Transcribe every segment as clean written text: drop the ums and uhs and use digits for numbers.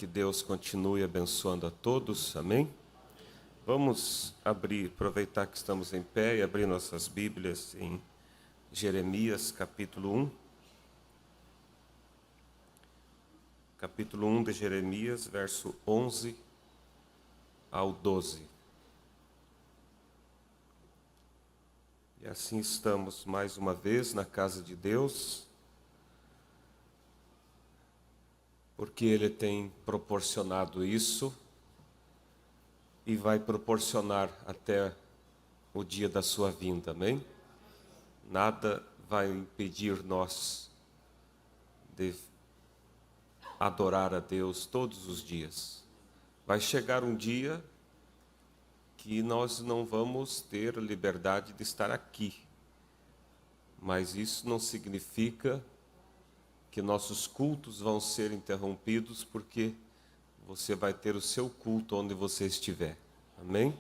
Que Deus continue abençoando a todos, amém? Vamos aproveitar que estamos em pé e abrir nossas Bíblias em Jeremias, capítulo 1. Capítulo 1 de Jeremias, verso 11 ao 12. E assim estamos mais uma vez na casa de Deus, porque Ele tem proporcionado isso e vai proporcionar até o dia da sua vinda, amém? Nada vai impedir nós de adorar a Deus todos os dias. Vai chegar um dia que nós não vamos ter liberdade de estar aqui, mas isso não significa que nossos cultos vão ser interrompidos, porque você vai ter o seu culto onde você estiver, amém?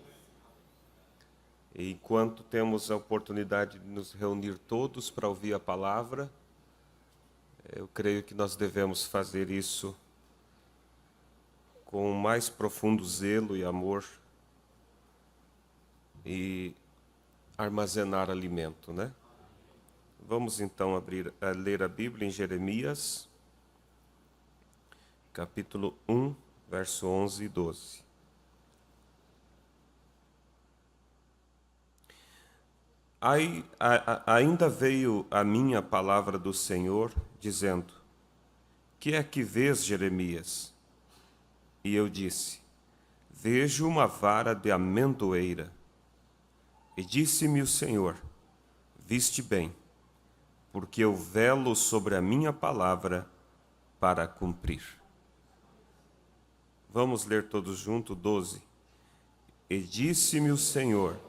E enquanto temos a oportunidade de nos reunir todos para ouvir a palavra, eu creio que nós devemos fazer isso com o mais profundo zelo e amor e armazenar alimento, né? Vamos então ler a Bíblia em Jeremias, capítulo 1, verso 11 e 12. Ainda veio a minha palavra do Senhor, dizendo: Que é que vês, Jeremias? E eu disse: Vejo uma vara de amendoeira. E disse-me o Senhor: Viste bem, porque eu velo sobre a minha palavra para cumprir. Vamos ler todos juntos, 12. E disse-me o Senhor: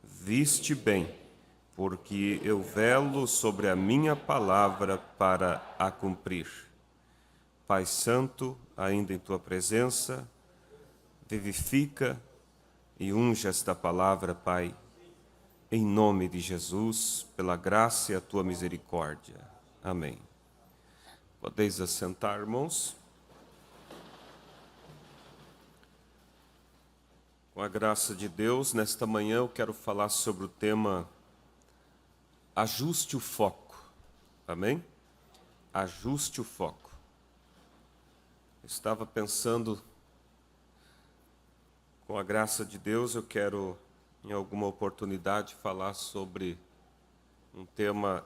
Viste bem, porque eu velo sobre a minha palavra para a cumprir. Pai Santo, ainda em Tua presença, vivifica e unge esta palavra, Pai, em nome de Jesus, pela graça e a Tua misericórdia. Amém. Podeis assentar, irmãos. Com a graça de Deus, nesta manhã eu quero falar sobre o tema Ajuste o foco. Amém? Ajuste o foco. Eu estava pensando, com a graça de Deus, eu quero, em alguma oportunidade, falar sobre um tema,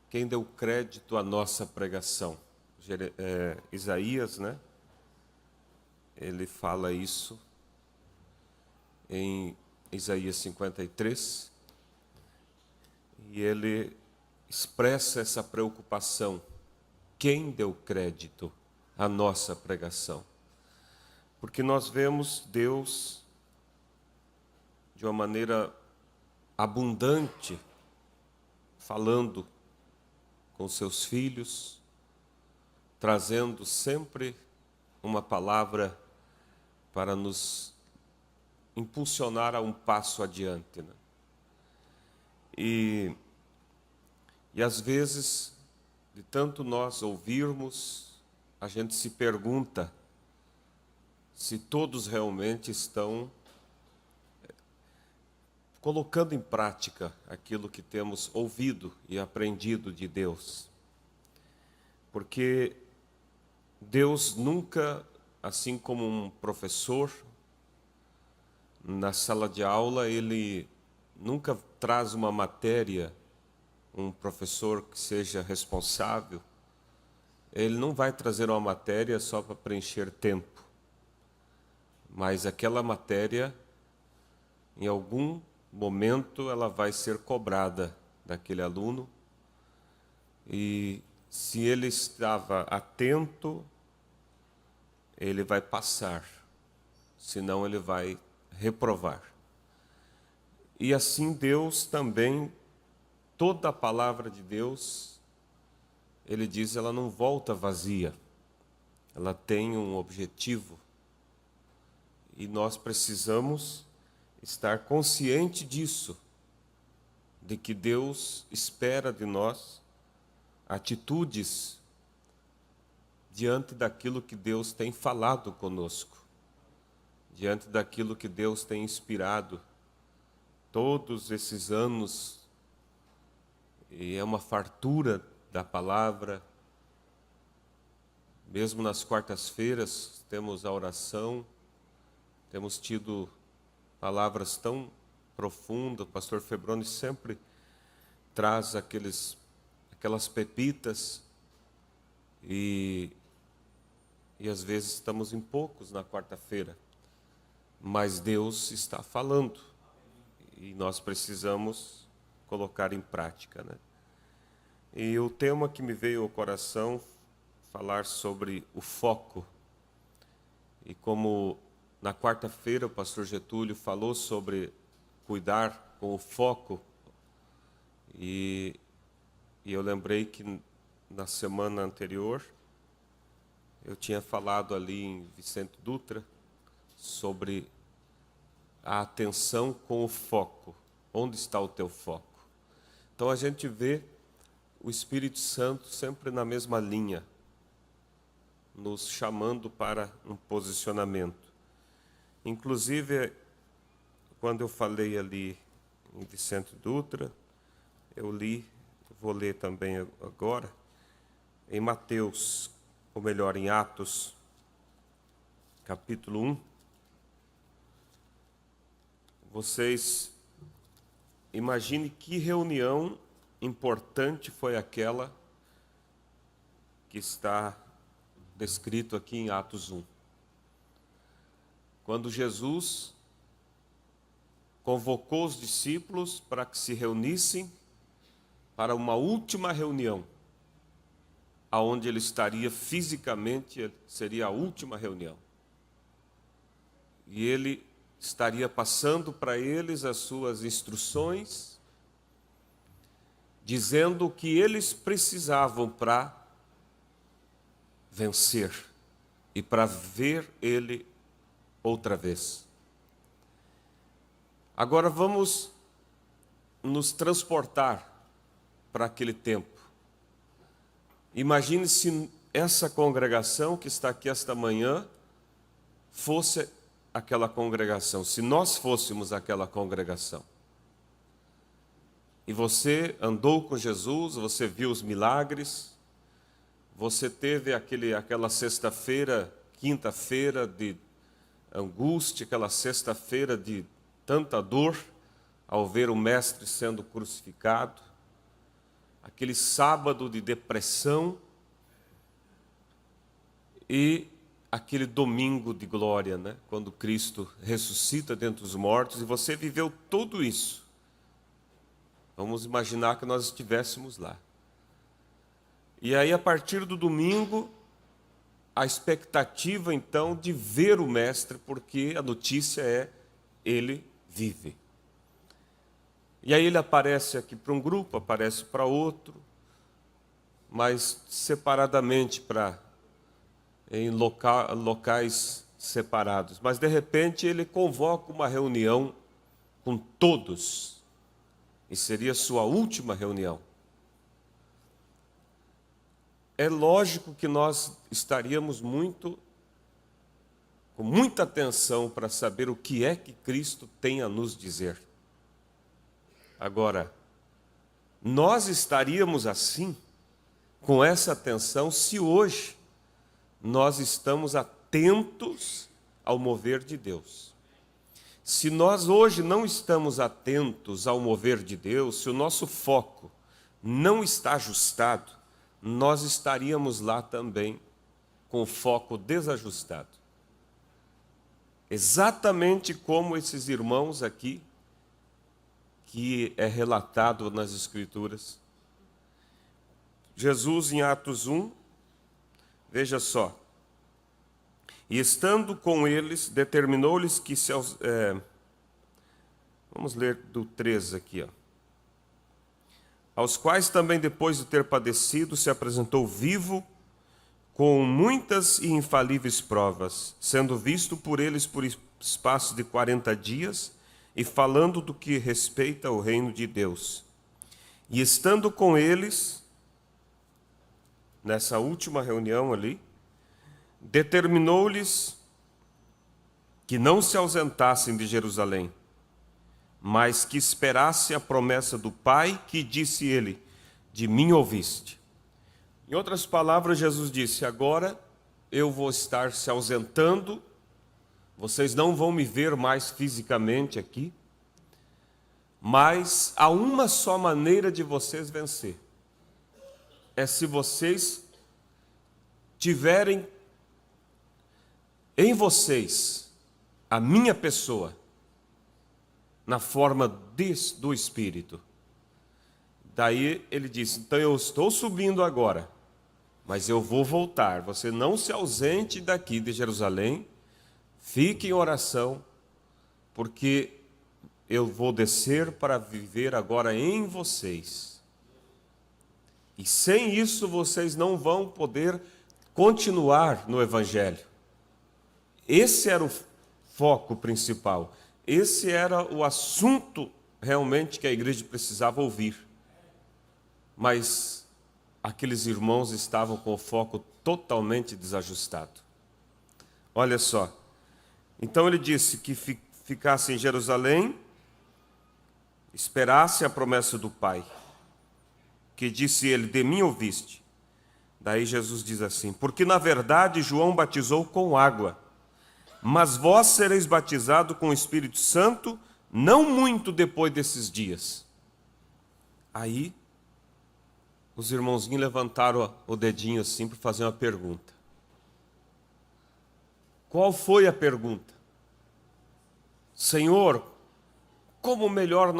quem deu crédito à nossa pregação. Isaías, né? Ele fala isso em Isaías 53, e ele expressa essa preocupação. Quem deu crédito à nossa pregação? Porque nós vemos Deus de uma maneira abundante falando com seus filhos, trazendo sempre uma palavra para nos impulsionar a um passo adiante, né? E às vezes, de tanto nós ouvirmos, a gente se pergunta se todos realmente estão colocando em prática aquilo que temos ouvido e aprendido de Deus. Porque Deus nunca, assim como um professor, na sala de aula, ele nunca traz uma matéria, um professor que seja responsável, ele não vai trazer uma matéria só para preencher tempo, mas aquela matéria, em algum momento, ela vai ser cobrada daquele aluno, e se ele estava atento, ele vai passar, senão ele vai reprovar. E assim Deus também, toda a palavra de Deus, ele diz, ela não volta vazia, ela tem um objetivo, e nós precisamos estar consciente disso, de que Deus espera de nós atitudes diante daquilo que Deus tem falado conosco, diante daquilo que Deus tem inspirado todos esses anos, e é uma fartura da palavra. Mesmo nas quartas-feiras temos a oração, temos tido palavras tão profundas. O pastor Febroni sempre traz aquelas pepitas, e às vezes estamos em poucos na quarta-feira, mas Deus está falando e nós precisamos colocar em prática, né? E o tema que me veio ao coração, falar sobre o foco. E como na quarta-feira o pastor Getúlio falou sobre cuidar com o foco, e eu lembrei que na semana anterior eu tinha falado ali em Vicente Dutra sobre a atenção com o foco. Onde está o teu foco? Então a gente vê o Espírito Santo sempre na mesma linha, nos chamando para um posicionamento. Inclusive, quando eu falei ali em Vicente Dutra, eu li, vou ler também agora, em Mateus, ou melhor, em Atos, capítulo 1. Vocês imaginem que reunião importante foi aquela que está descrito aqui em Atos 1. Quando Jesus convocou os discípulos para que se reunissem para uma última reunião, aonde ele estaria fisicamente, seria a última reunião. E ele estaria passando para eles as suas instruções, dizendo o que eles precisavam para vencer e para ver ele outra vez. Agora vamos nos transportar para aquele tempo. Imagine se essa congregação que está aqui esta manhã fosse aquela congregação, se nós fôssemos aquela congregação. E você andou com Jesus, você viu os milagres, você teve aquela sexta-feira, quinta-feira de angústia, aquela sexta-feira de tanta dor ao ver o Mestre sendo crucificado, aquele sábado de depressão e aquele domingo de glória, né? Quando Cristo ressuscita dentre os mortos, e você viveu tudo isso. Vamos imaginar que nós estivéssemos lá. E aí, a partir do domingo, a expectativa, então, de ver o Mestre, porque a notícia é, ele vive. E aí ele aparece aqui para um grupo, aparece para outro, mas separadamente, em locais separados. Mas, de repente, ele convoca uma reunião com todos, e seria sua última reunião. É lógico que nós estaríamos com muita atenção para saber o que é que Cristo tem a nos dizer. Agora, nós estaríamos assim, com essa atenção, se hoje nós estamos atentos ao mover de Deus. Se nós hoje não estamos atentos ao mover de Deus, se o nosso foco não está ajustado, nós estaríamos lá também com o foco desajustado. Exatamente como esses irmãos aqui, que é relatado nas Escrituras. Jesus, em Atos 1, veja só. E estando com eles, determinou-lhes que se... vamos ler do 3 aqui, ó. Aos quais também, depois de ter padecido, se apresentou vivo, com muitas e infalíveis provas, sendo visto por eles por espaço de 40 dias, e falando do que respeita ao reino de Deus. E estando com eles, nessa última reunião ali, determinou-lhes que não se ausentassem de Jerusalém, mas que esperassem a promessa do Pai, que disse ele: de mim ouviste. Em outras palavras, Jesus disse: agora eu vou estar se ausentando, vocês não vão me ver mais fisicamente aqui, mas há uma só maneira de vocês vencer. É se vocês tiverem em vocês a minha pessoa, na forma do Espírito. Daí ele disse: então eu estou subindo agora, mas eu vou voltar. Você não se ausente daqui de Jerusalém, fique em oração, porque eu vou descer para viver agora em vocês. E sem isso vocês não vão poder continuar no Evangelho. Esse era o foco principal. Esse era o assunto realmente que a igreja precisava ouvir. Mas aqueles irmãos estavam com o foco totalmente desajustado. Olha só. Então ele disse que ficasse em Jerusalém, esperasse a promessa do Pai, que disse ele: de mim ouviste. Daí Jesus diz assim: porque na verdade João batizou com água, mas vós sereis batizados com o Espírito Santo não muito depois desses dias. Aí os irmãozinhos levantaram o dedinho assim para fazer uma pergunta. Qual foi a pergunta? Senhor, como melhor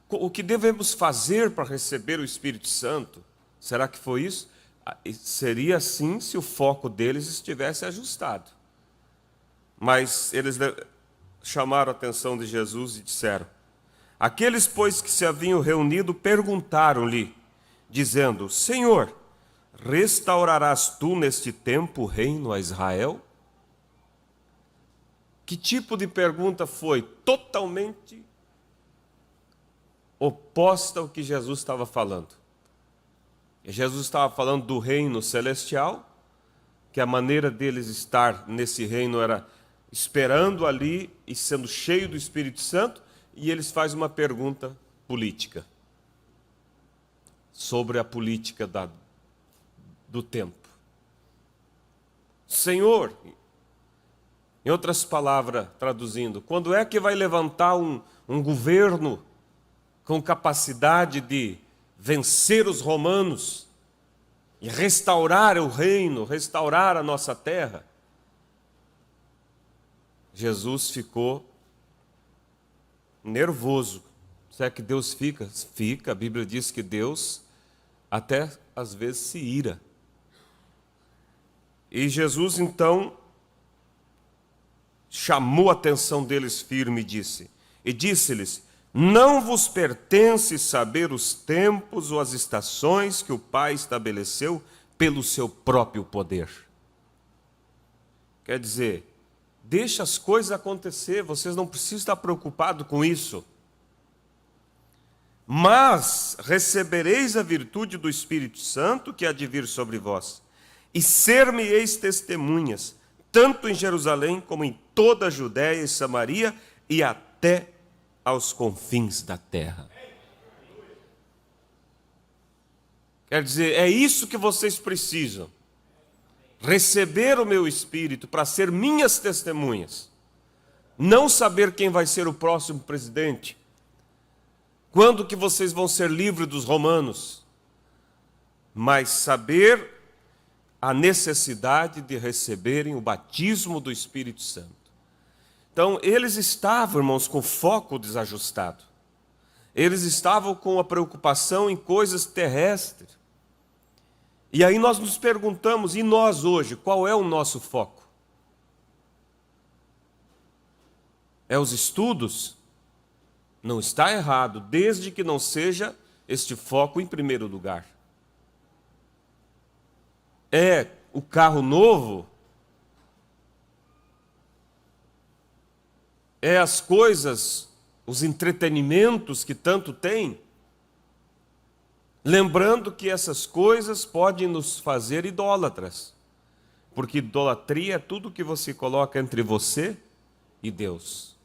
o que devemos fazer para receber o Espírito Santo? Será que foi isso? Seria assim se o foco deles estivesse ajustado. Mas eles chamaram a atenção de Jesus e disseram: aqueles, pois, que se haviam reunido, perguntaram-lhe, dizendo: Senhor, restaurarás tu neste tempo o reino a Israel? Que tipo de pergunta foi? Totalmente oposta ao que Jesus estava falando. Jesus estava falando do reino celestial, que a maneira deles estar nesse reino era esperando ali e sendo cheio do Espírito Santo, e eles fazem uma pergunta política, sobre a política do tempo. Senhor, em outras palavras, traduzindo, quando é que vai levantar um governo com capacidade de vencer os romanos e restaurar o reino, restaurar a nossa terra? Jesus ficou nervoso. Será que Deus fica? Fica. A Bíblia diz que Deus até às vezes se ira. E Jesus então chamou a atenção deles firme e disse-lhes: não vos pertence saber os tempos ou as estações que o Pai estabeleceu pelo seu próprio poder. Quer dizer, deixa as coisas acontecer, vocês não precisam estar preocupados com isso. Mas recebereis a virtude do Espírito Santo que há de vir sobre vós, e ser-me-eis testemunhas, tanto em Jerusalém como em toda a Judéia e Samaria e até aos confins da terra. Quer dizer, é isso que vocês precisam. Receber o meu Espírito para ser minhas testemunhas. Não saber quem vai ser o próximo presidente. Quando que vocês vão ser livres dos romanos. Mas saber a necessidade de receberem o batismo do Espírito Santo. Então, eles estavam, irmãos, com foco desajustado. Eles estavam com a preocupação em coisas terrestres. E aí nós nos perguntamos, e nós hoje, qual é o nosso foco? É os estudos? Não está errado, desde que não seja este foco em primeiro lugar. É o carro novo? É as coisas, os entretenimentos que tanto tem? Lembrando que essas coisas podem nos fazer idólatras. Porque idolatria é tudo que você coloca entre você e Deus.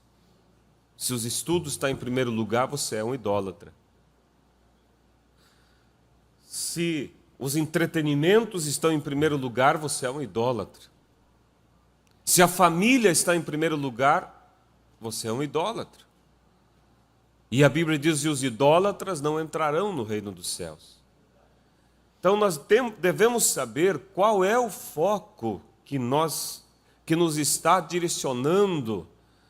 Se os estudos estão em primeiro lugar, você é um idólatra. Se os entretenimentos estão em primeiro lugar, você é um idólatra. Se a família está em primeiro lugar, você é um idólatra. E a Bíblia diz que os idólatras não entrarão no reino dos céus. Então nós devemos saber qual é o foco que nos está direcionando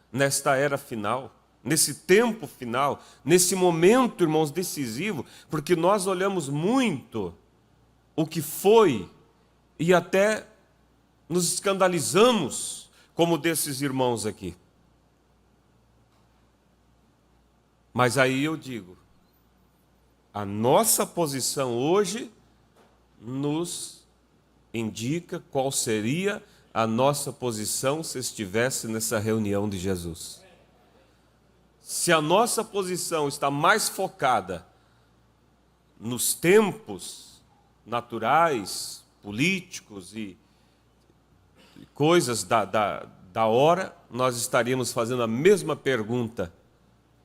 nesta era final, nesse tempo final, nesse momento, irmãos, decisivo, porque nós olhamos muito o que foi e até nos escandalizamos, como desses irmãos aqui. Mas aí eu digo, a nossa posição hoje nos indica qual seria a nossa posição se estivesse nessa reunião de Jesus. Se a nossa posição está mais focada nos tempos naturais, políticos e coisas da hora, nós estaríamos fazendo a mesma pergunta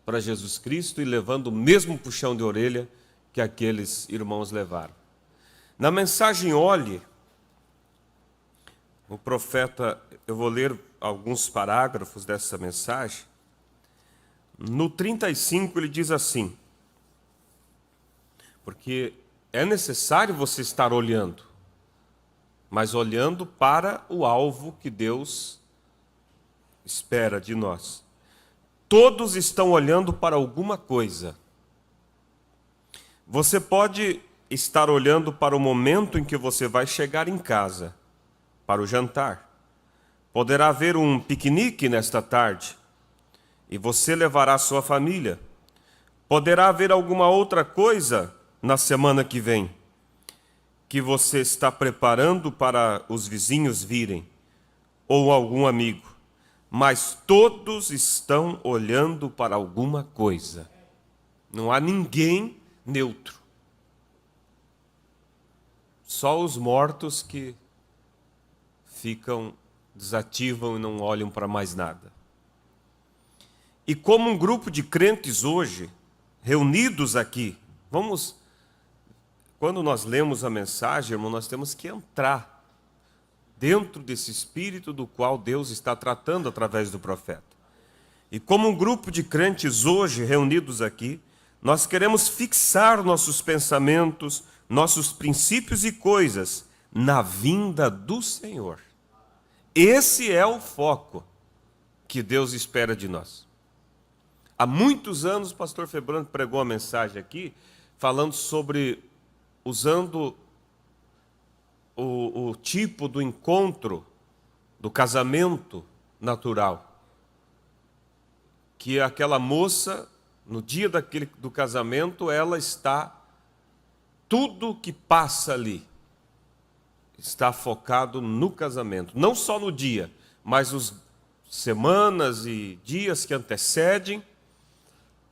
para Jesus Cristo e levando o mesmo puxão de orelha que aqueles irmãos levaram. Na mensagem Olhe, o profeta, eu vou ler alguns parágrafos dessa mensagem. No 35 ele diz assim: porque é necessário você estar olhando, mas olhando para o alvo que Deus espera de nós. Todos estão olhando para alguma coisa. Você pode estar olhando para o momento em que você vai chegar em casa, para o jantar. Poderá haver um piquenique nesta tarde, e você levará sua família. Poderá haver alguma outra coisa na semana que vem, que você está preparando para os vizinhos virem, ou algum amigo. Mas todos estão olhando para alguma coisa. Não há ninguém neutro. Só os mortos que desativam e não olham para mais nada. E como um grupo de crentes hoje, reunidos aqui, quando nós lemos a mensagem, irmão, nós temos que entrar dentro desse espírito do qual Deus está tratando através do profeta. E como um grupo de crentes hoje reunidos aqui, nós queremos fixar nossos pensamentos, nossos princípios e coisas na vinda do Senhor. Esse é o foco que Deus espera de nós. Há muitos anos o pastor Febrando pregou uma mensagem aqui, falando sobre, usando o tipo do encontro, do casamento natural. Que aquela moça, no dia do casamento, ela está, tudo que passa ali, está focado no casamento. Não só no dia, mas as semanas e dias que antecedem,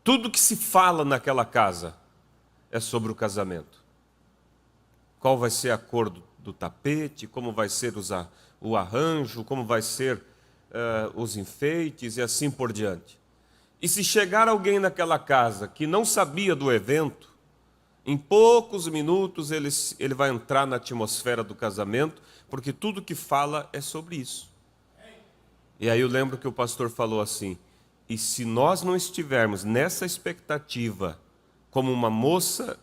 tudo que se fala naquela casa é sobre o casamento. Qual vai ser a cor do tapete, como vai ser o arranjo, como vai ser os enfeites e assim por diante. E se chegar alguém naquela casa que não sabia do evento, em poucos minutos ele vai entrar na atmosfera do casamento, porque tudo que fala é sobre isso. E aí eu lembro que o pastor falou assim: e se nós não estivermos nessa expectativa, como uma moça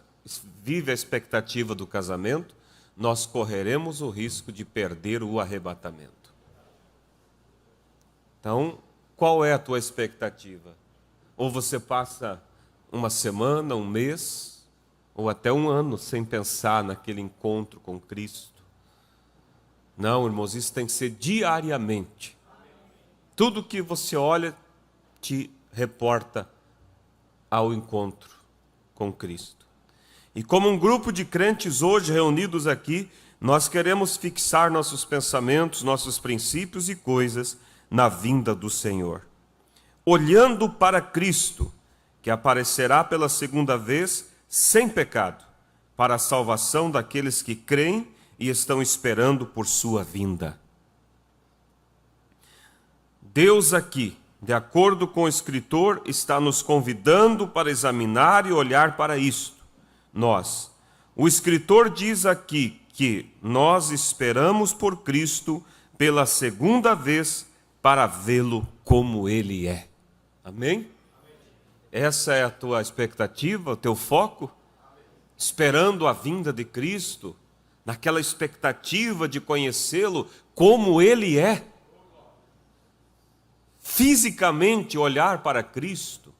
vive a expectativa do casamento, nós correremos o risco de perder o arrebatamento. Então, qual é a tua expectativa? Ou você passa uma semana, um mês, ou até um ano sem pensar naquele encontro com Cristo? Não, irmãos, isso tem que ser diariamente. Tudo que você olha te reporta ao encontro com Cristo. E como um grupo de crentes hoje reunidos aqui, nós queremos fixar nossos pensamentos, nossos princípios e coisas na vinda do Senhor. Olhando para Cristo, que aparecerá pela segunda vez sem pecado, para a salvação daqueles que creem e estão esperando por sua vinda. Deus aqui, de acordo com o escritor, está nos convidando para examinar e olhar para isto. O escritor diz aqui que nós esperamos por Cristo pela segunda vez para vê-lo como Ele é. Amém? Essa é a tua expectativa, o teu foco? Esperando a vinda de Cristo, naquela expectativa de conhecê-lo como Ele é. Fisicamente olhar para Cristo,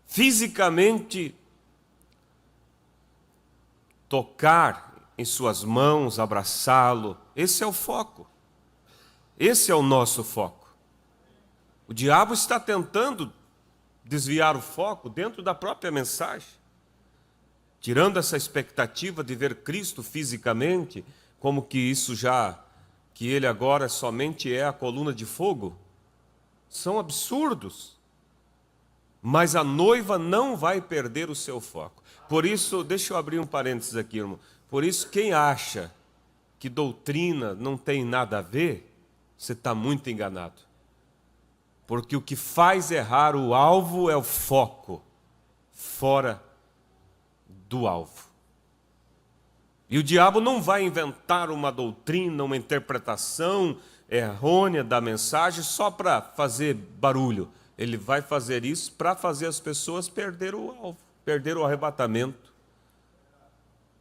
fisicamente tocar em suas mãos, abraçá-lo. Esse é o foco. Esse é o nosso foco. O diabo está tentando desviar o foco dentro da própria mensagem, tirando essa expectativa de ver Cristo fisicamente, como que que ele agora somente é a coluna de fogo. São absurdos. Mas a noiva não vai perder o seu foco. Por isso, deixa eu abrir um parênteses aqui, irmão. Por isso, quem acha que doutrina não tem nada a ver, você está muito enganado. Porque o que faz errar o alvo é o foco, fora do alvo. E o diabo não vai inventar uma doutrina, uma interpretação errônea da mensagem só para fazer barulho. Ele vai fazer isso para fazer as pessoas perder o alvo, perder o arrebatamento.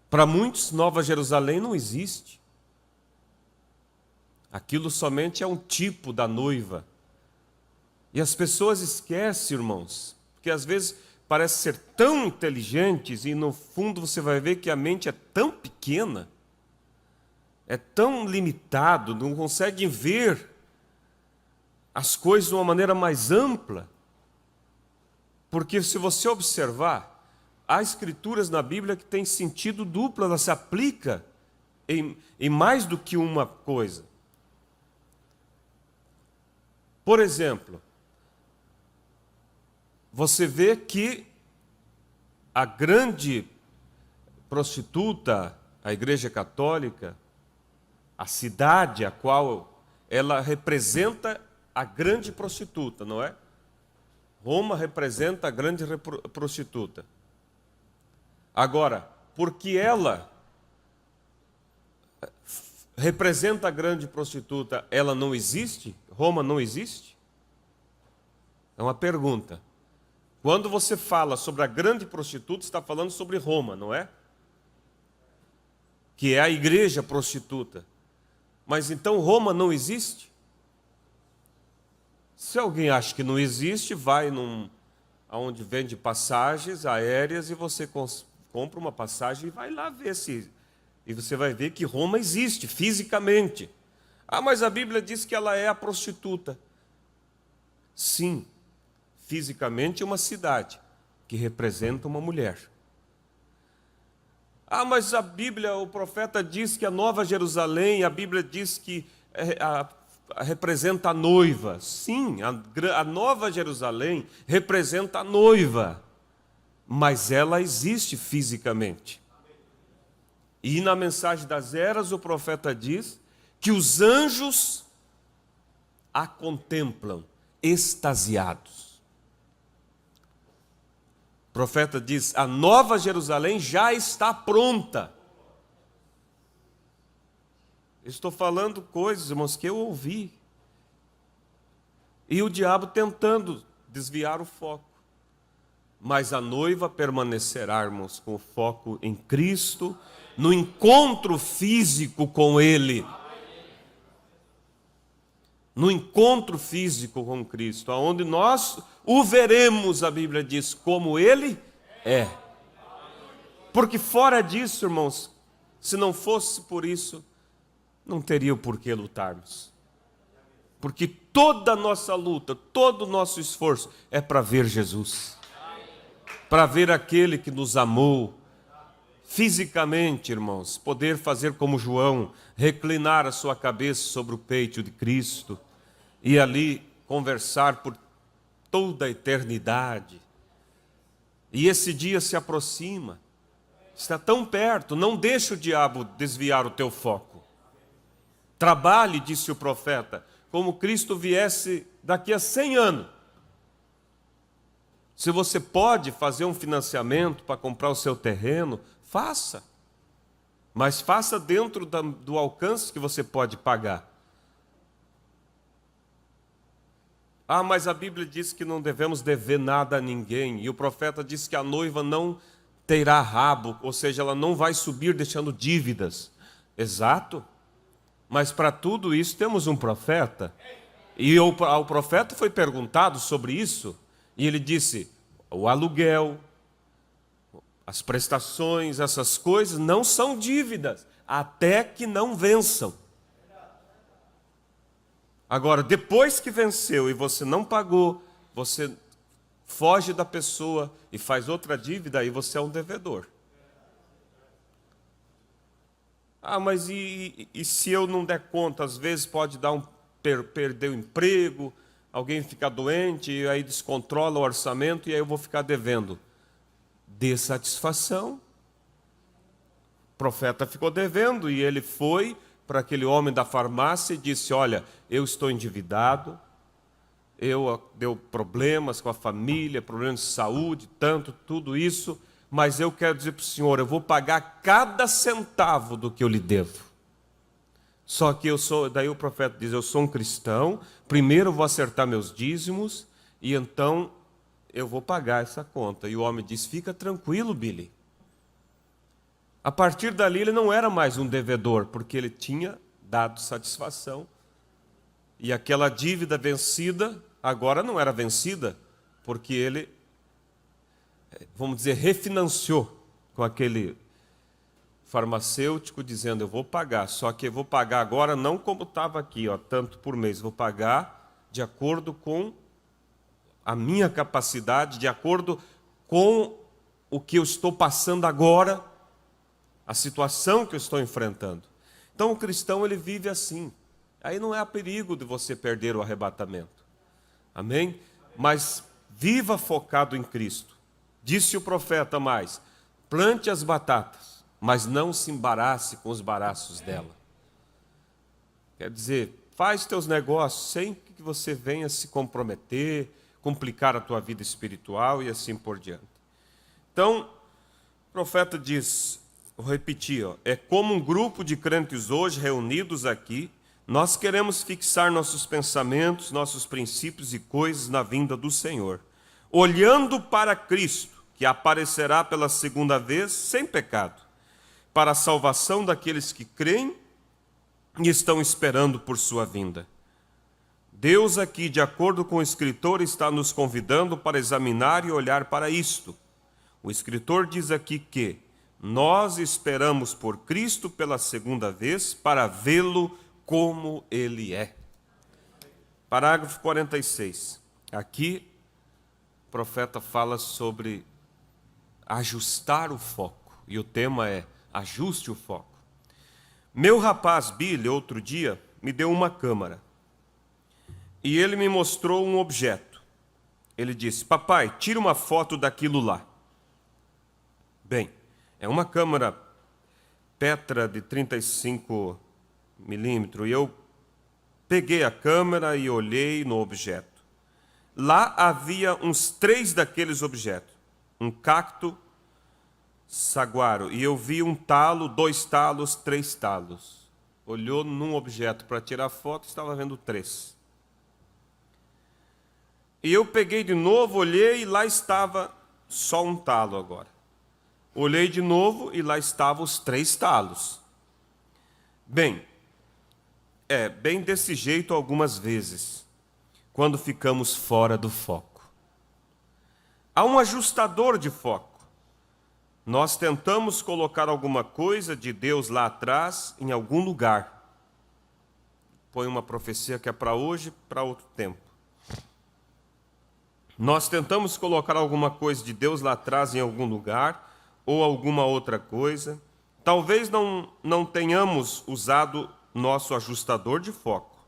Para muitos, Nova Jerusalém não existe. Aquilo somente é um tipo da noiva. E as pessoas esquecem, irmãos, porque às vezes parece ser tão inteligentes e no fundo você vai ver que a mente é tão pequena, é tão limitado, não conseguem ver as coisas de uma maneira mais ampla. Porque se você observar, há escrituras na Bíblia que têm sentido duplo, ela se aplica em mais do que uma coisa. Por exemplo, você vê que a grande prostituta, a Igreja Católica, a cidade a qual ela representa a grande prostituta, não é? Roma representa a grande prostituta. Agora, porque ela representa a grande prostituta, ela não existe? Roma não existe? É uma pergunta. Quando você fala sobre a grande prostituta, está falando sobre Roma, não é? Que é a igreja prostituta. Mas então Roma não existe? Se alguém acha que não existe, vai aonde vende passagens aéreas e você compra uma passagem e vai lá ver se... E você vai ver que Roma existe fisicamente. Ah, mas a Bíblia diz que ela é a prostituta. Sim, fisicamente é uma cidade que representa uma mulher. Ah, mas a Bíblia, o profeta diz que a Nova Jerusalém, a Bíblia diz que representa a noiva. Sim, a Nova Jerusalém representa a noiva, mas ela existe fisicamente. E na mensagem das eras o profeta diz que os anjos a contemplam extasiados. O profeta diz: a Nova Jerusalém já está pronta. Estou falando coisas, irmãos, que eu ouvi. E o diabo tentando desviar o foco. Mas a noiva permanecerá, irmãos, com o foco em Cristo, no encontro físico com Ele. No encontro físico com Cristo, onde nós o veremos, a Bíblia diz, como Ele é. Porque fora disso, irmãos, se não fosse por isso, não teria o porquê lutarmos. Porque toda a nossa luta, todo o nosso esforço é para ver Jesus. Para ver aquele que nos amou. Fisicamente, irmãos, poder fazer como João, reclinar a sua cabeça sobre o peito de Cristo e ali conversar por toda a eternidade. E esse dia se aproxima. Está tão perto, não deixe o diabo desviar o teu foco. Trabalhe, disse o profeta, como Cristo viesse daqui a 100 anos. Se você pode fazer um financiamento para comprar o seu terreno, faça. Mas faça dentro do alcance que você pode pagar. Ah, mas a Bíblia diz que não devemos dever nada a ninguém. E o profeta disse que a noiva não terá rabo, ou seja, ela não vai subir deixando dívidas. Exato. Mas para tudo isso temos um profeta. E ao profeta foi perguntado sobre isso. E ele disse, o aluguel, as prestações, essas coisas não são dívidas, até que não vençam. Agora, depois que venceu e você não pagou, você foge da pessoa e faz outra dívida, aí você é um devedor. Ah, mas e se eu não der conta? Às vezes pode dar perder o emprego, alguém fica doente, e aí descontrola o orçamento e aí eu vou ficar devendo. Dê satisfação. O profeta ficou devendo e ele foi para aquele homem da farmácia e disse, olha, eu estou endividado, deu problemas com a família, problemas de saúde, tudo isso, mas eu quero dizer para o senhor, eu vou pagar cada centavo do que eu lhe devo. Só que daí o profeta diz, eu sou um cristão, primeiro eu vou acertar meus dízimos e então eu vou pagar essa conta. E o homem diz, fica tranquilo, Billy. A partir dali ele não era mais um devedor, porque ele tinha dado satisfação. E aquela dívida vencida, agora não era vencida, porque ele, vamos dizer, refinanciou com aquele farmacêutico, dizendo, eu vou pagar, só que eu vou pagar agora não como estava aqui, tanto por mês, vou pagar de acordo com a minha capacidade, de acordo com o que eu estou passando agora, a situação que eu estou enfrentando. Então o cristão ele vive assim. Aí não há perigo de você perder o arrebatamento. Amém? Mas viva focado em Cristo. Disse o profeta mais, plante as batatas, mas não se embarace com os baraços dela. Quer dizer, faz teus negócios sem que você venha se comprometer, complicar a tua vida espiritual e assim por diante. Então, o profeta diz, vou repetir, é como um grupo de crentes hoje reunidos aqui, nós queremos fixar nossos pensamentos, nossos princípios e coisas na vinda do Senhor, olhando para Cristo, que aparecerá pela segunda vez sem pecado, para a salvação daqueles que creem e estão esperando por sua vinda. Deus aqui, de acordo com o escritor, está nos convidando para examinar e olhar para isto. O escritor diz aqui que nós esperamos por Cristo pela segunda vez para vê-lo como Ele é. Parágrafo 46. Aqui o profeta fala sobre ajustar o foco. E o tema é ajuste o foco. Meu rapaz Billy, outro dia, me deu uma câmera. E ele me mostrou um objeto. Ele disse, papai, tira uma foto daquilo lá. Bem, é uma câmera Petra de 35 milímetros. E eu peguei a câmera e olhei no objeto. Lá havia uns 3 daqueles objetos. Um cacto saguaro. E eu vi um talo, 2 talos, 3 talos. Olhou num objeto para tirar foto, estava vendo 3. E eu peguei de novo, olhei e lá estava só um talo agora. Olhei de novo e lá estavam os 3 talos. Bem, bem desse jeito algumas vezes, quando ficamos fora do foco. Há um ajustador de foco. Nós tentamos colocar alguma coisa de Deus lá atrás, em algum lugar. Põe uma profecia que é para hoje, para outro tempo. Nós tentamos colocar alguma coisa de Deus lá atrás em algum lugar, ou alguma outra coisa. Talvez não tenhamos usado nosso ajustador de foco.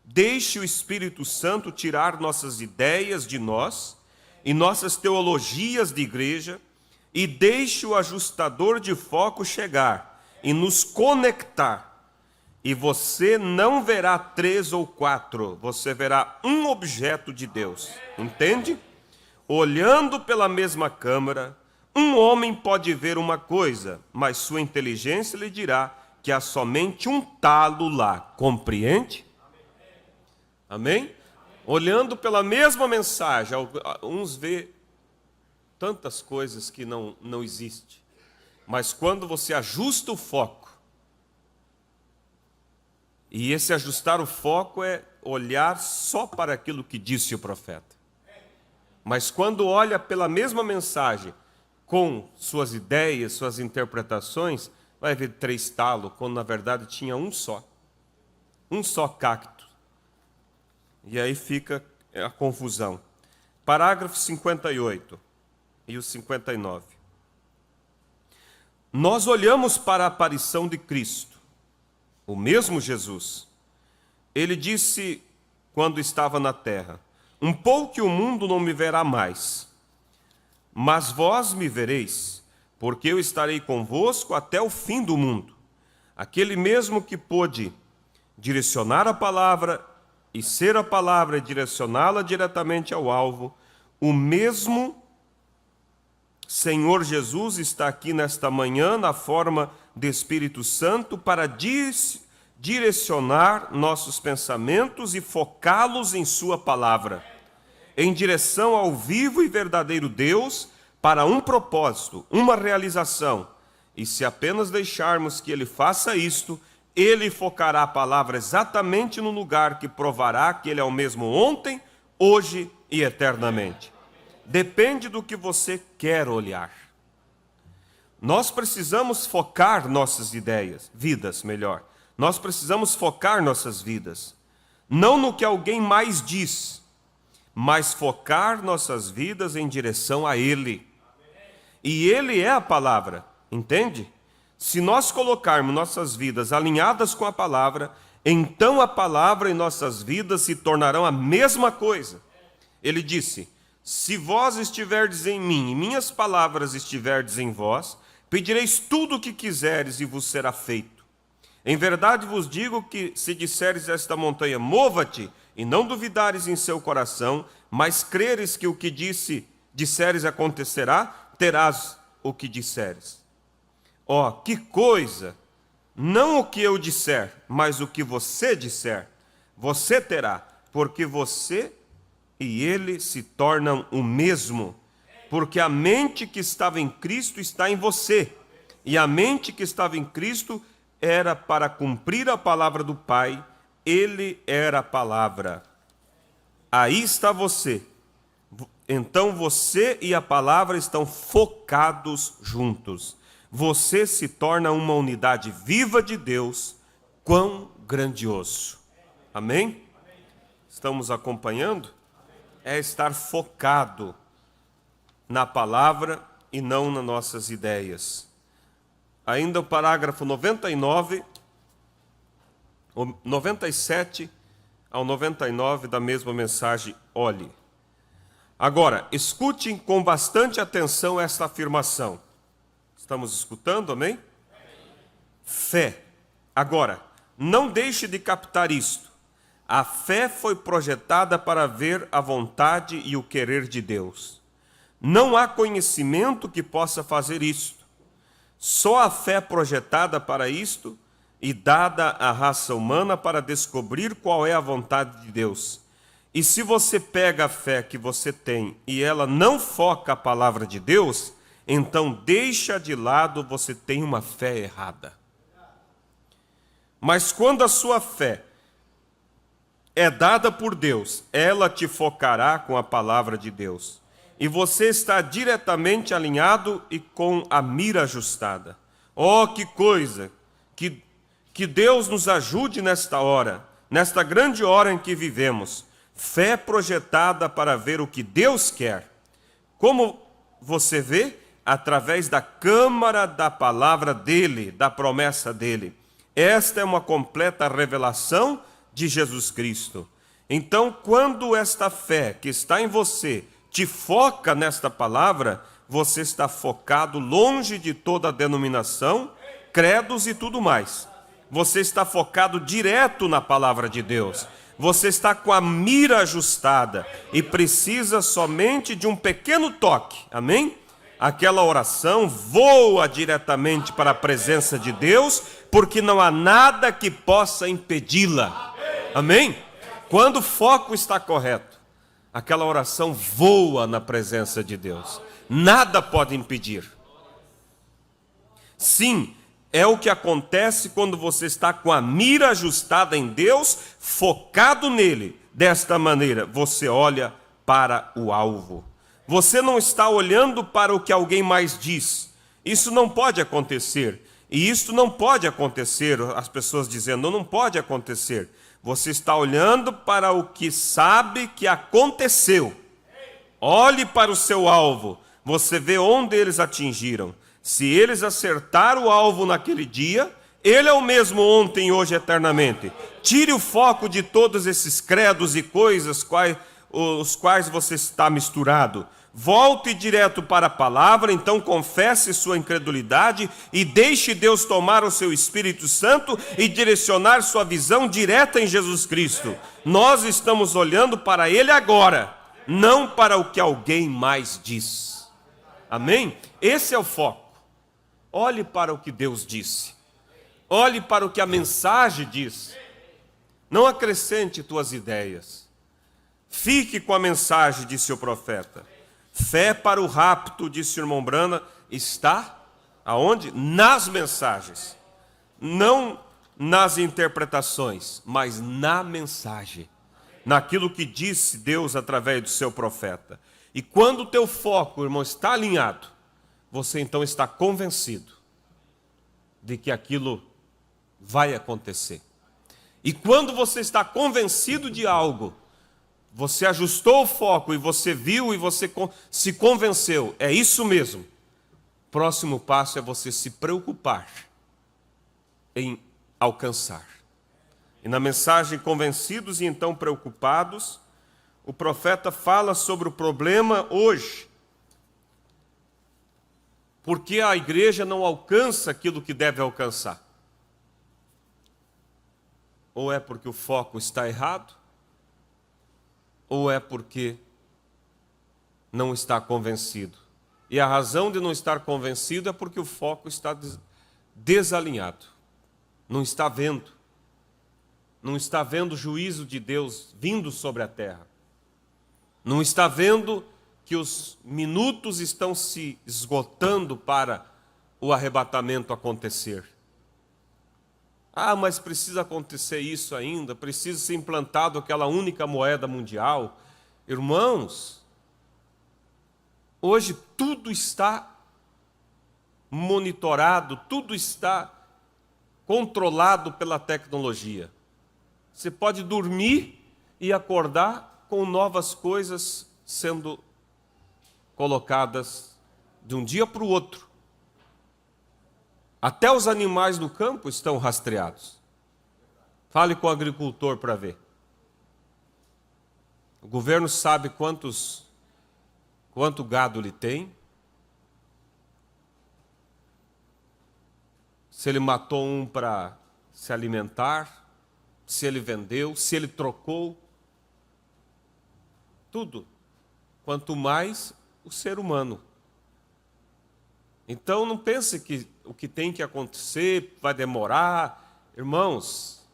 Deixe o Espírito Santo tirar nossas ideias de nós e nossas teologias de igreja e deixe o ajustador de foco chegar e nos conectar. E você não verá 3 ou 4, você verá um objeto de Deus. Entende? Olhando pela mesma câmera, um homem pode ver uma coisa, mas sua inteligência lhe dirá que há somente um talo lá. Compreende? Amém? Olhando pela mesma mensagem, uns vê tantas coisas que não existem. Mas quando você ajusta o foco, e esse ajustar o foco é olhar só para aquilo que disse o profeta. Mas quando olha pela mesma mensagem, com suas ideias, suas interpretações, vai ver 3 talos, quando na verdade tinha um só cacto. E aí fica a confusão. Parágrafo 58 e o 59. Nós olhamos para a aparição de Cristo, o mesmo Jesus. Ele disse quando estava na terra: um pouco que o mundo não me verá mais, mas vós me vereis, porque eu estarei convosco até o fim do mundo. Aquele mesmo que pôde direcionar a palavra e ser a palavra e direcioná-la diretamente ao alvo, o mesmo Senhor Jesus está aqui nesta manhã na forma de Espírito Santo para direcionar nossos pensamentos e focá-los em sua palavra, em direção ao vivo e verdadeiro Deus, para um propósito, uma realização. E se apenas deixarmos que Ele faça isto, Ele focará a palavra exatamente no lugar que provará que Ele é o mesmo ontem, hoje e eternamente. Depende do que você quer olhar. Nós precisamos focar nossas vidas melhor. Nós precisamos focar nossas vidas. Não no que alguém mais diz, mas focar nossas vidas em direção a Ele. E Ele é a palavra, entende? Se nós colocarmos nossas vidas alinhadas com a palavra, então a palavra e nossas vidas se tornarão a mesma coisa. Ele disse: se vós estiverdes em mim e minhas palavras estiverdes em vós, pedireis tudo o que quiseres e vos será feito. Em verdade vos digo que se disseres a esta montanha, mova-te, e não duvidares em seu coração, mas creres que o que disseres acontecerá, terás o que disseres. Ó, que coisa! Não o que eu disser, mas o que você disser, você terá, porque você e ele se tornam o mesmo, porque a mente que estava em Cristo está em você, e a mente que estava em Cristo era para cumprir a palavra do Pai, Ele era a palavra. Aí está você. Então você e a palavra estão focados juntos. Você se torna uma unidade viva de Deus. Quão grandioso. Amém? Estamos acompanhando? É estar focado na palavra e não nas nossas ideias. Ainda o parágrafo 99, 97 ao 99 da mesma mensagem, olhe. Agora, escutem com bastante atenção esta afirmação. Estamos escutando, amém? Fé. Agora, não deixe de captar isto. A fé foi projetada para ver a vontade e o querer de Deus. Não há conhecimento que possa fazer isto. Só a fé projetada para isto e dada à raça humana para descobrir qual é a vontade de Deus. E se você pega a fé que você tem e ela não foca a palavra de Deus, então deixa de lado, você tem uma fé errada. Mas quando a sua fé é dada por Deus, ela te focará com a palavra de Deus. E você está diretamente alinhado e com a mira ajustada. Oh, que coisa! Que Deus nos ajude nesta hora, nesta grande hora em que vivemos. Fé projetada para ver o que Deus quer. Como você vê? Através da câmara da palavra dele, da promessa dele. Esta é uma completa revelação de Jesus Cristo. Então, quando esta fé que está em você te foca nesta palavra, você está focado longe de toda a denominação, credos e tudo mais. Você está focado direto na palavra de Deus. Você está com a mira ajustada e precisa somente de um pequeno toque. Amém? Aquela oração voa diretamente para a presença de Deus, porque não há nada que possa impedi-la. Amém? Quando o foco está correto, aquela oração voa na presença de Deus. Nada pode impedir. Sim, é o que acontece quando você está com a mira ajustada em Deus, focado nele. Desta maneira, você olha para o alvo. Você não está olhando para o que alguém mais diz. Isso não pode acontecer. E isso não pode acontecer, as pessoas dizendo, não pode acontecer. Você está olhando para o que sabe que aconteceu. Olhe para o seu alvo. Você vê onde eles atingiram. Se eles acertaram o alvo naquele dia, ele é o mesmo ontem, hoje, eternamente. Tire o foco de todos esses credos e coisas os quais você está misturado. Volte direto para a palavra, então confesse sua incredulidade e deixe Deus tomar o seu Espírito Santo e direcionar sua visão direta em Jesus Cristo. Nós estamos olhando para Ele agora, não para o que alguém mais diz. Amém? Esse é o foco. Olhe para o que Deus disse. Olhe para o que a mensagem diz. Não acrescente tuas ideias. Fique com a mensagem, disse o profeta. Fé para o rapto, disse o irmão Brana, está aonde? Nas mensagens. Não nas interpretações, mas na mensagem. Naquilo que disse Deus através do seu profeta. E quando o teu foco, irmão, está alinhado, você então está convencido de que aquilo vai acontecer. E quando você está convencido de algo, você ajustou o foco e você viu e você se convenceu. É isso mesmo. Próximo passo é você se preocupar em alcançar. E na mensagem Convencidos e então Preocupados, o profeta fala sobre o problema hoje. Porque a igreja não alcança aquilo que deve alcançar. Ou é porque o foco está errado, ou é porque não está convencido. E a razão de não estar convencido é porque o foco está desalinhado. Não está vendo. Não está vendo o juízo de Deus vindo sobre a terra. Não está vendo que os minutos estão se esgotando para o arrebatamento acontecer. Ah, mas precisa acontecer isso ainda, precisa ser implantado aquela única moeda mundial. Irmãos, hoje tudo está monitorado, tudo está controlado pela tecnologia. Você pode dormir e acordar com novas coisas sendo colocadas de um dia para o outro. Até os animais do campo estão rastreados. Fale com o agricultor para ver. O governo sabe quanto gado ele tem. Se ele matou um para se alimentar, se ele vendeu, se ele trocou. Tudo. Quanto mais o ser humano. Então não pense que o que tem que acontecer vai demorar. Irmãos,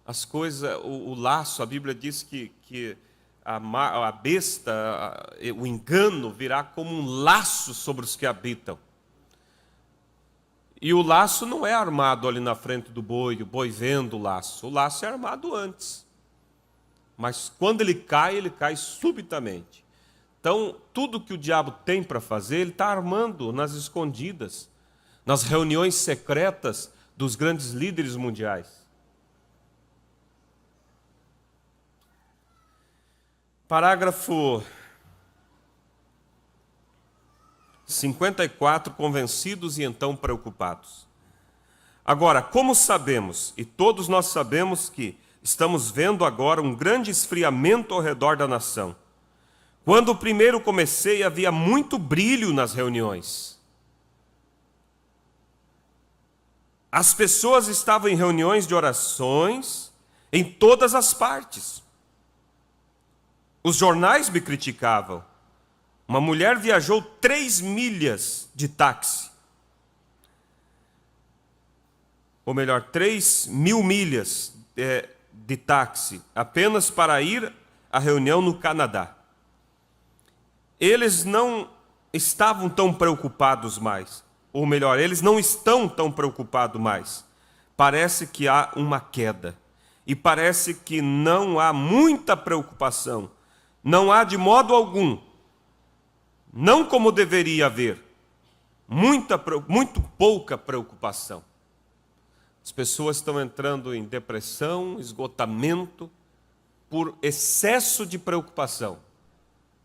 as coisas, o laço, a Bíblia diz que a besta, o engano virá como um laço sobre os que habitam. E o laço não é armado ali na frente do boi, o boi vendo o laço é armado antes. Mas quando ele cai subitamente. Então, tudo que o diabo tem para fazer, ele está armando nas escondidas, nas reuniões secretas dos grandes líderes mundiais. Parágrafo 54, convencidos e então preocupados. Agora, como sabemos, e todos nós sabemos que estamos vendo agora um grande esfriamento ao redor da nação, Quando primeiro comecei, havia muito brilho nas reuniões. As pessoas estavam em reuniões de orações em todas as partes. Os jornais me criticavam. Uma mulher viajou 3 milhas de táxi. Ou melhor, 3.000 milhas de táxi, apenas para ir à reunião no Canadá. Eles não estavam tão preocupados mais. Ou melhor, eles não estão tão preocupados mais. Parece que há uma queda. E parece que não há muita preocupação. Não há de modo algum. Não como deveria haver. Muito pouca preocupação. As pessoas estão entrando em depressão, esgotamento, por excesso de preocupação.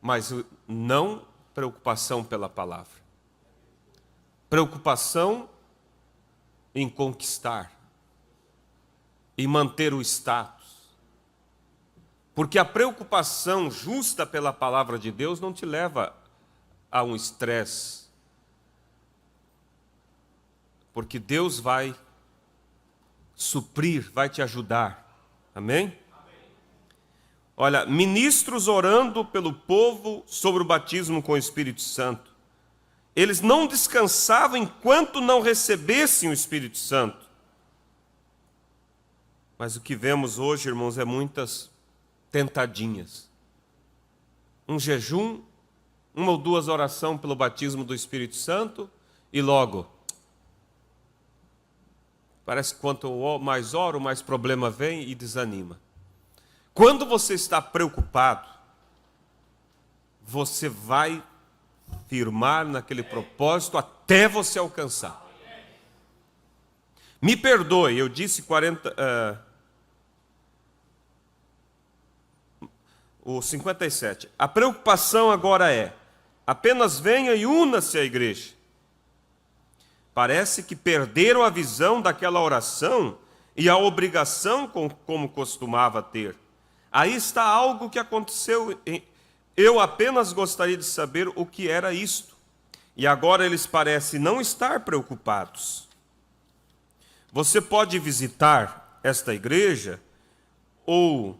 Mas não preocupação pela palavra. Preocupação em conquistar, em manter o status. Porque a preocupação justa pela palavra de Deus não te leva a um estresse. Porque Deus vai suprir, vai te ajudar. Amém? Olha, ministros orando pelo povo sobre o batismo com o Espírito Santo. Eles não descansavam enquanto não recebessem o Espírito Santo. Mas o que vemos hoje, irmãos, é muitas tentadinhas. Um jejum, 1 ou 2 orações pelo batismo do Espírito Santo e logo. Parece que quanto mais oro, mais problema vem e desanima. Quando você está preocupado, você vai firmar naquele propósito até você alcançar. Me perdoe, eu disse o 57. A preocupação agora é, apenas venha e una-se à igreja. Parece que perderam a visão daquela oração e a obrigação como costumava ter. Aí está algo que aconteceu. Eu apenas gostaria de saber o que era isto. E agora eles parecem não estar preocupados. Você pode visitar esta igreja ou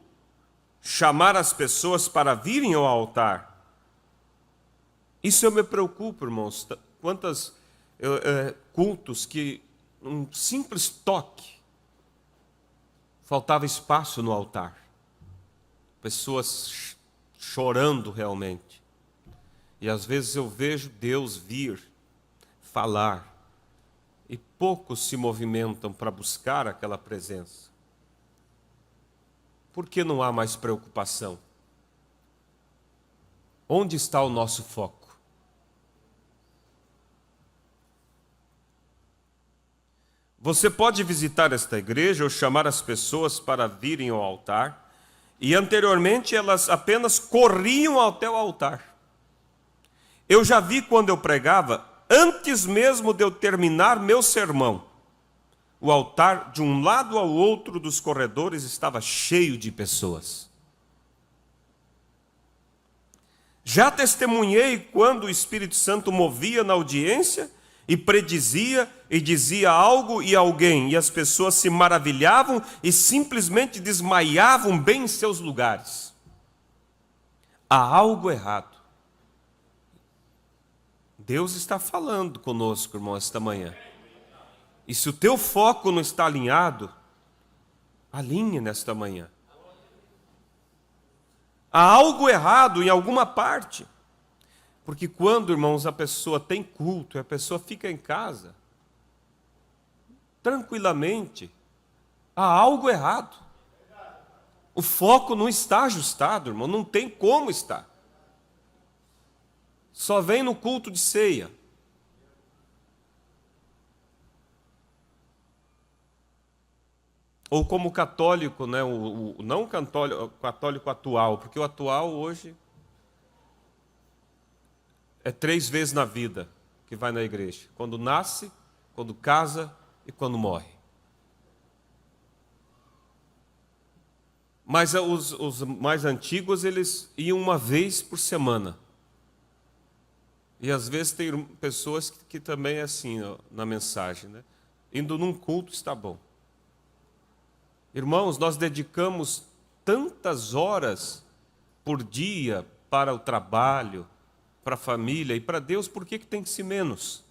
chamar as pessoas para virem ao altar. Isso eu me preocupo, irmãos. Quantos cultos que um simples toque faltava espaço no altar. Pessoas chorando realmente. E às vezes eu vejo Deus vir, falar, e poucos se movimentam para buscar aquela presença. Por que não há mais preocupação? Onde está o nosso foco? Você pode visitar esta igreja ou chamar as pessoas para virem ao altar, e anteriormente elas apenas corriam até o altar. Eu já vi quando eu pregava, antes mesmo de eu terminar meu sermão, o altar de um lado ao outro dos corredores estava cheio de pessoas. Já testemunhei quando o Espírito Santo movia na audiência e predizia e dizia algo e alguém, e as pessoas se maravilhavam e simplesmente desmaiavam bem em seus lugares. Há algo errado. Deus está falando conosco, irmão, esta manhã. E se o teu foco não está alinhado, alinhe nesta manhã. Há algo errado em alguma parte. Porque quando, irmãos, a pessoa tem culto, a pessoa fica em casa, tranquilamente, há algo errado. O foco não está ajustado, irmão, não tem como estar. Só vem no culto de ceia. Ou como católico, né? Não católico atual, porque o atual hoje é 3 vezes na vida que vai na igreja. Quando nasce, quando casa e quando morre. Mas os mais antigos, eles iam uma vez por semana. E às vezes tem pessoas que também é assim, ó, na mensagem, né? Indo num culto está bom. Irmãos, nós dedicamos tantas horas por dia para o trabalho, para a família e para Deus, por que tem que ser menos?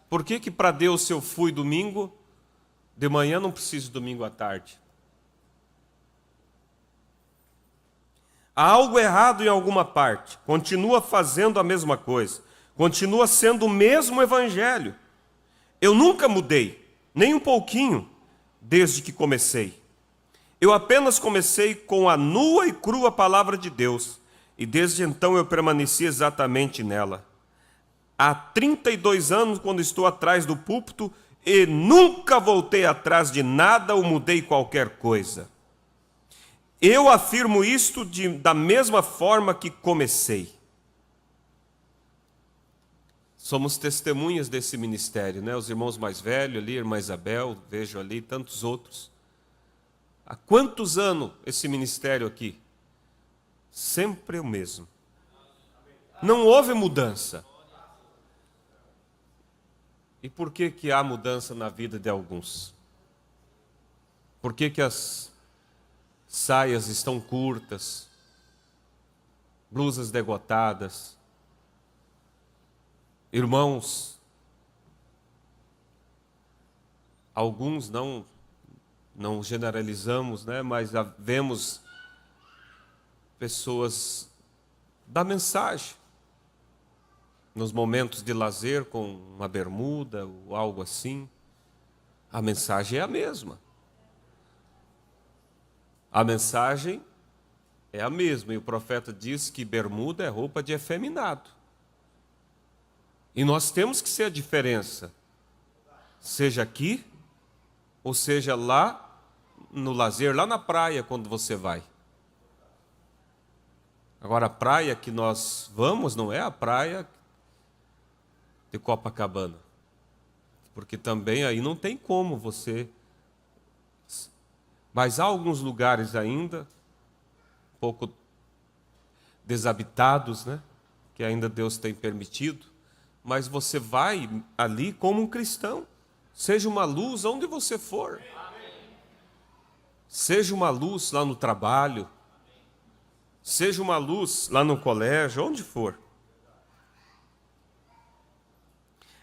Por que para Deus, se eu fui domingo de manhã, não preciso domingo à tarde? Há algo errado em alguma parte, continua fazendo a mesma coisa, continua sendo o mesmo evangelho. Eu nunca mudei, nem um pouquinho, desde que comecei. Eu apenas comecei com a nua e crua palavra de Deus, e desde então eu permaneci exatamente nela. Há 32 anos, quando estou atrás do púlpito, e nunca voltei atrás de nada ou mudei qualquer coisa. Eu afirmo isto da mesma forma que comecei. Somos testemunhas desse ministério, né? Os irmãos mais velhos ali, a irmã Isabel, vejo ali, tantos outros. Há quantos anos esse ministério aqui? Sempre o mesmo. Não houve mudança. E por que há mudança na vida de alguns? Por que as saias estão curtas, blusas degotadas? Irmãos, alguns não generalizamos, né? Mas vemos pessoas da mensagem, nos momentos de lazer com uma bermuda ou algo assim. A mensagem é a mesma. A mensagem é a mesma, e o profeta diz que bermuda é roupa de efeminado. E nós temos que ser a diferença, seja aqui, ou seja lá no lazer, lá na praia, quando você vai. Agora, a praia que nós vamos não é a praia de Copacabana, porque também aí não tem como você... Mas há alguns lugares ainda, pouco desabitados, né? Que ainda Deus tem permitido, mas você vai ali como um cristão. Seja uma luz onde você for. Seja uma luz lá no trabalho. Seja uma luz lá no colégio, onde for.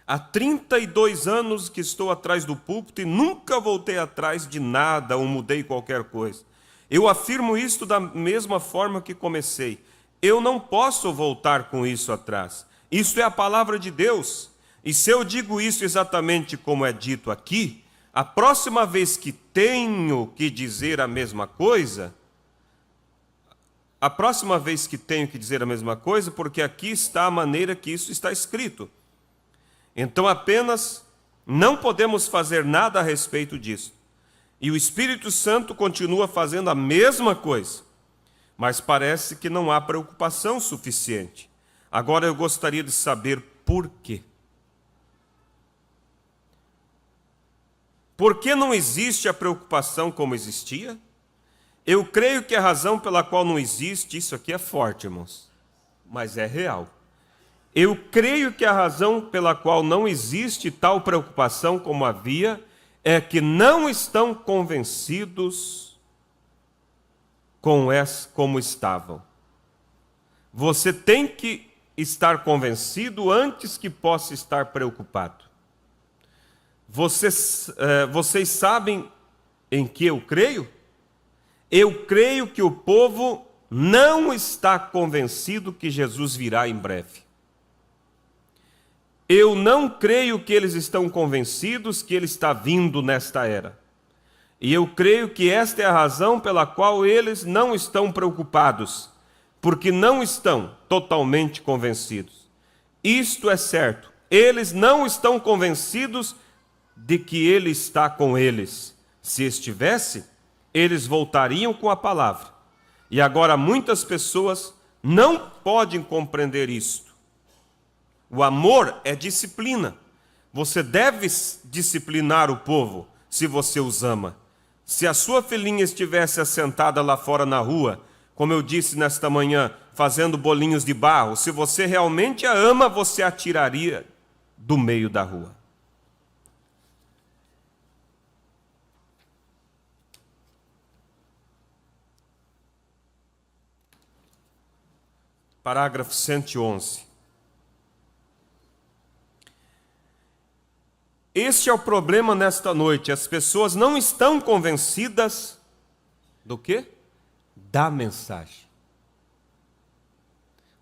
Há 32 anos que estou atrás do púlpito e nunca voltei atrás de nada ou mudei qualquer coisa. Eu afirmo isto da mesma forma que comecei. Eu não posso voltar com isso atrás. Isso é a palavra de Deus. E se eu digo isso exatamente como é dito aqui, a próxima vez que tenho que dizer a mesma coisa, porque aqui está a maneira que isso está escrito. Então apenas não podemos fazer nada a respeito disso. E o Espírito Santo continua fazendo a mesma coisa, mas parece que não há preocupação suficiente. Agora eu gostaria de saber por quê. Por que não existe a preocupação como existia? Eu creio que a razão pela qual não existe, isso aqui é forte, irmãos, mas é real. Eu creio que a razão pela qual não existe tal preocupação como havia é que não estão convencidos como estavam. Você tem que estar convencido antes que possa estar preocupado. Vocês sabem em que eu creio? Eu creio que o povo não está convencido que Jesus virá em breve. Eu não creio que eles estão convencidos que ele está vindo nesta era. E eu creio que esta é a razão pela qual eles não estão preocupados, porque não estão totalmente convencidos. Isto é certo, eles não estão convencidos de que ele está com eles. Se estivesse, eles voltariam com a palavra. E agora muitas pessoas não podem compreender isto. O amor é disciplina. Você deve disciplinar o povo se você os ama. Se a sua filhinha estivesse assentada lá fora na rua, como eu disse nesta manhã, fazendo bolinhos de barro, se você realmente a ama, você a tiraria do meio da rua. Parágrafo 111. Este é o problema nesta noite. As pessoas não estão convencidas do quê? Da mensagem.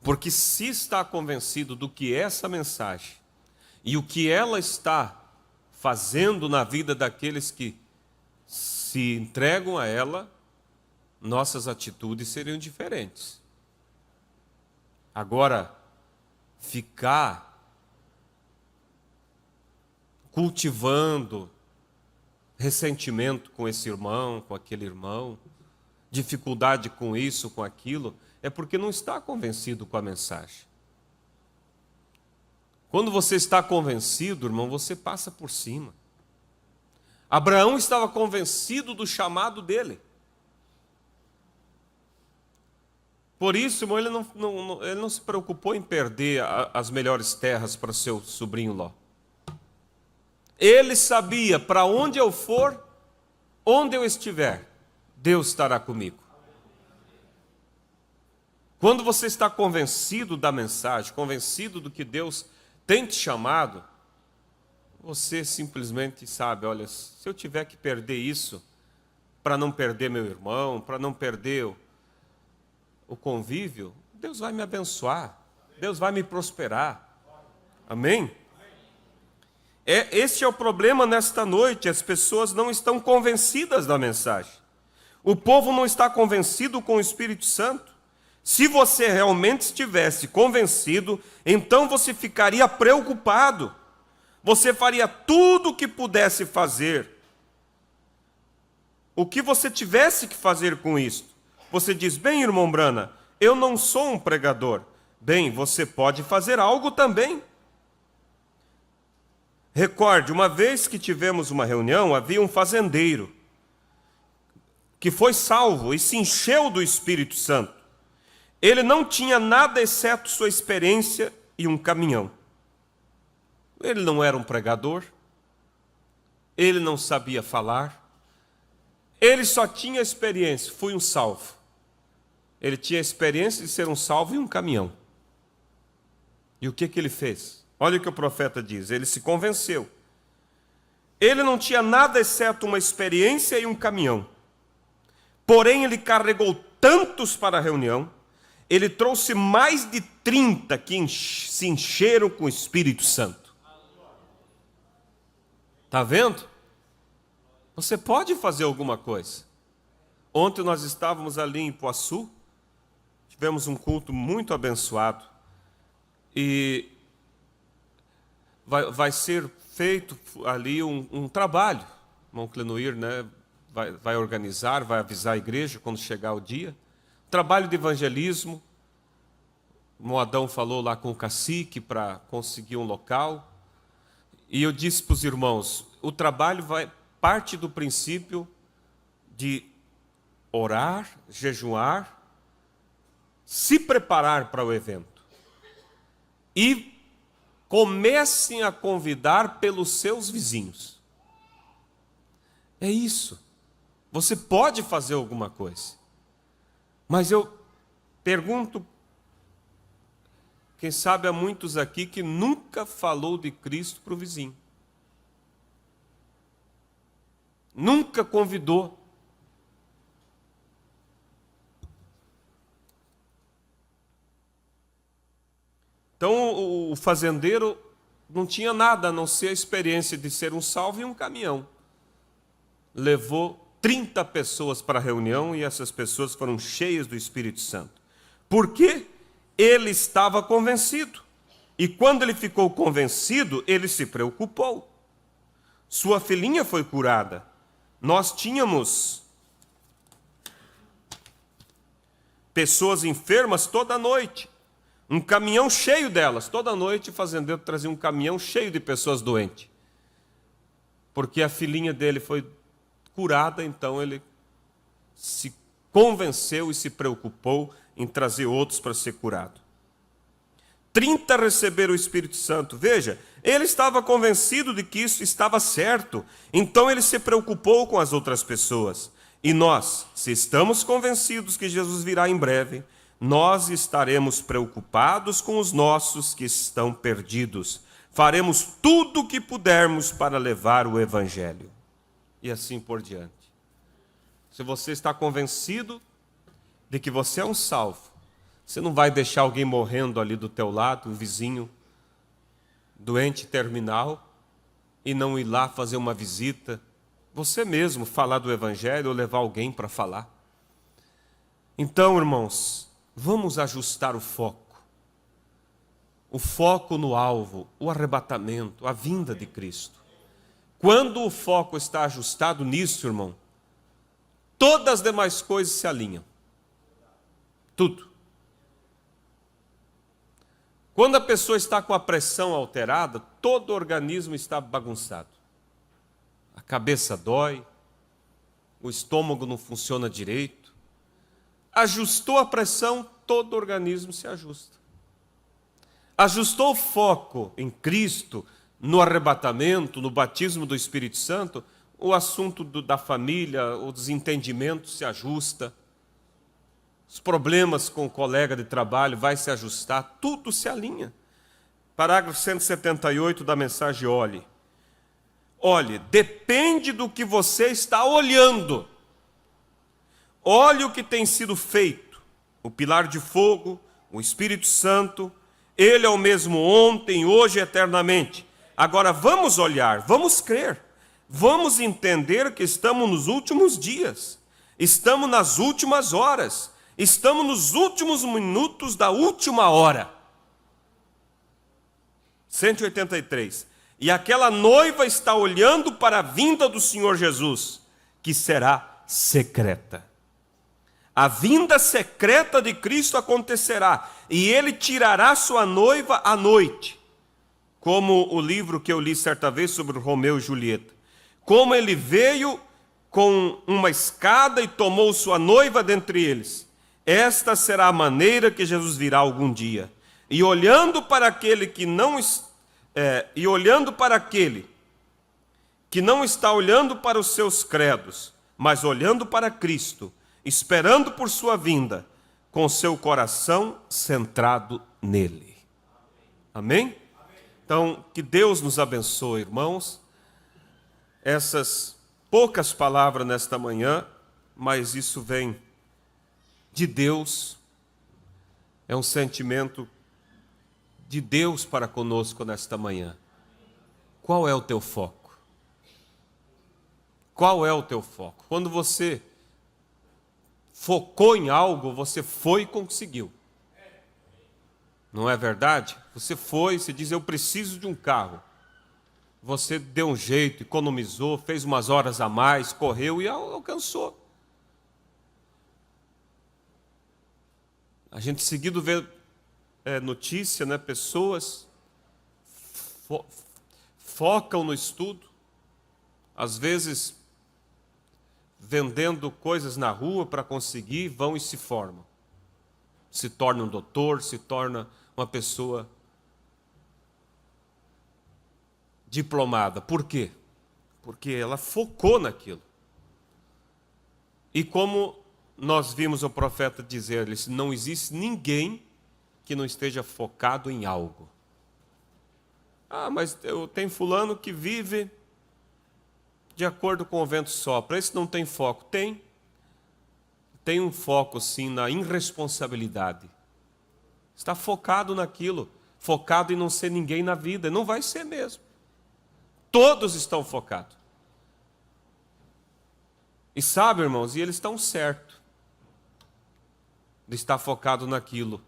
Porque se está convencido do que é essa mensagem e o que ela está fazendo na vida daqueles que se entregam a ela, nossas atitudes seriam diferentes. Agora, ficar cultivando ressentimento com esse irmão, com aquele irmão, dificuldade com isso, com aquilo, é porque não está convencido com a mensagem. Quando você está convencido, irmão, você passa por cima. Abraão estava convencido do chamado dele. Por isso, irmão, ele não se preocupou em perder as melhores terras para seu sobrinho Ló. Ele sabia, para onde eu for, onde eu estiver, Deus estará comigo. Quando você está convencido da mensagem, convencido do que Deus tem te chamado, você simplesmente sabe, olha, se eu tiver que perder isso, para não perder meu irmão, para não perder o convívio, Deus vai me abençoar, Deus vai me prosperar. Amém? Este é o problema nesta noite, as pessoas não estão convencidas da mensagem. O povo não está convencido com o Espírito Santo. Se você realmente estivesse convencido, então você ficaria preocupado. Você faria tudo o que pudesse fazer. O que você tivesse que fazer com isto. Você diz, bem, irmão Brana, eu não sou um pregador. Bem, você pode fazer algo também. Recorde, uma vez que tivemos uma reunião, havia um fazendeiro que foi salvo e se encheu do Espírito Santo. Ele não tinha nada exceto sua experiência e um caminhão. Ele não era um pregador, ele não sabia falar, ele só tinha experiência, fui um salvo. Ele tinha experiência de ser um salvo e um caminhão. E o que ele fez? Olha o que o profeta diz, ele se convenceu. Ele não tinha nada exceto uma experiência e um caminhão. Porém, ele carregou tantos para a reunião, ele trouxe mais de 30 que se encheram com o Espírito Santo. Está vendo? Você pode fazer alguma coisa. Ontem nós estávamos ali em Poaçu, tivemos um culto muito abençoado, e vai ser feito ali um trabalho. O irmão Clenoir, né, vai organizar, vai avisar a igreja quando chegar o dia. Trabalho de evangelismo. O Moadão falou lá com o cacique para conseguir um local. E eu disse para os irmãos, o trabalho parte do princípio de orar, jejuar, se preparar para o evento. E comecem a convidar pelos seus vizinhos. É isso. Você pode fazer alguma coisa. Mas eu pergunto, quem sabe há muitos aqui que nunca falou de Cristo para o vizinho. Nunca convidou. Então o fazendeiro não tinha nada a não ser a experiência de ser um salvo e um caminhão. Levou 30 pessoas para a reunião e essas pessoas foram cheias do Espírito Santo. Por quê? Ele estava convencido. E quando ele ficou convencido, ele se preocupou. Sua filhinha foi curada. Nós tínhamos pessoas enfermas toda noite. Um caminhão cheio delas. Toda noite o fazendeiro trazia um caminhão cheio de pessoas doentes. Porque a filhinha dele foi curada, então ele se convenceu e se preocupou em trazer outros para ser curado. 30 receberam o Espírito Santo. Veja, ele estava convencido de que isso estava certo, então ele se preocupou com as outras pessoas. E nós, se estamos convencidos que Jesus virá em breve, nós estaremos preocupados com os nossos que estão perdidos. Faremos tudo o que pudermos para levar o Evangelho. E assim por diante. Se você está convencido de que você é um salvo, você não vai deixar alguém morrendo ali do teu lado, um vizinho doente terminal, e não ir lá fazer uma visita, você mesmo falar do Evangelho ou levar alguém para falar. Então, irmãos, vamos ajustar o foco no alvo, o arrebatamento, a vinda de Cristo. Quando o foco está ajustado nisso, irmão, todas as demais coisas se alinham. Tudo. Quando a pessoa está com a pressão alterada, todo o organismo está bagunçado. A cabeça dói, o estômago não funciona direito. Ajustou a pressão, todo o organismo se ajusta. Ajustou o foco em Cristo, no arrebatamento, no batismo do Espírito Santo, o assunto da família, o desentendimento se ajusta. Os problemas com o colega de trabalho vai se ajustar, tudo se alinha. Parágrafo 178 da mensagem Olhe. Olhe, depende do que você está olhando. Olhe o que tem sido feito. O pilar de fogo, o Espírito Santo, ele é o mesmo ontem, hoje e eternamente. Agora vamos olhar, vamos crer, vamos entender que estamos nos últimos dias, estamos nas últimas horas, estamos nos últimos minutos da última hora. 183. E aquela noiva está olhando para a vinda do Senhor Jesus, que será secreta. A vinda secreta de Cristo acontecerá, e ele tirará sua noiva à noite. Como o livro que eu li certa vez sobre Romeu e Julieta. Como ele veio com uma escada e tomou sua noiva dentre eles. Esta será a maneira que Jesus virá algum dia. E olhando para aquele que não está olhando para os seus credos, mas olhando para Cristo, esperando por sua vinda, com seu coração centrado nele. Amém? Então, que Deus nos abençoe, irmãos. Essas poucas palavras nesta manhã, mas isso vem de Deus. É um sentimento de Deus para conosco nesta manhã. Qual é o teu foco? Qual é o teu foco? Quando você focou em algo, você foi e conseguiu. Não é verdade? Você foi, você diz, eu preciso de um carro. Você deu um jeito, economizou, fez umas horas a mais, correu e alcançou. A gente seguido vê notícia, né? Pessoas focam no estudo, às vezes vendendo coisas na rua para conseguir, vão e se formam. Se torna um doutor, se torna uma pessoa diplomada. Por quê? Porque ela focou naquilo. E como nós vimos o profeta dizer, não existe ninguém que não esteja focado em algo. Ah, mas eu tenho fulano que vive de acordo com o vento sopra. Esse não tem foco. Tem um foco, sim, na irresponsabilidade. Está focado naquilo, focado em não ser ninguém na vida. Não vai ser mesmo. Todos estão focados. E sabe, irmãos, e eles estão certos de estar focado naquilo,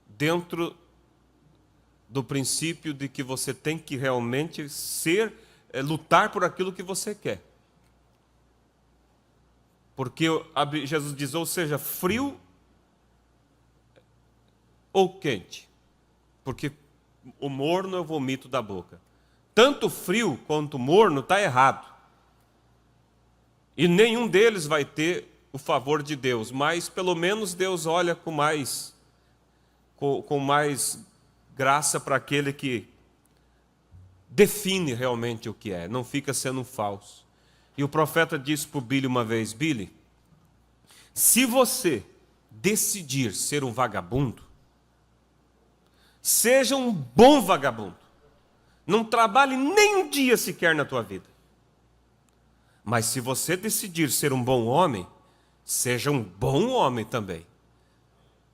dentro do princípio de que você tem que realmente lutar por aquilo que você quer. Porque Jesus diz, ou seja, frio ou quente. Porque o morno é o vomito da boca. Tanto frio quanto morno está errado. E nenhum deles vai ter o favor de Deus, mas pelo menos Deus olha com mais graça para aquele que define realmente o que é, não fica sendo um falso. E o profeta disse para o Billy uma vez: Billy, se você decidir ser um vagabundo, seja um bom vagabundo. Não trabalhe nem um dia sequer na tua vida. Mas se você decidir ser um bom homem, seja um bom homem também.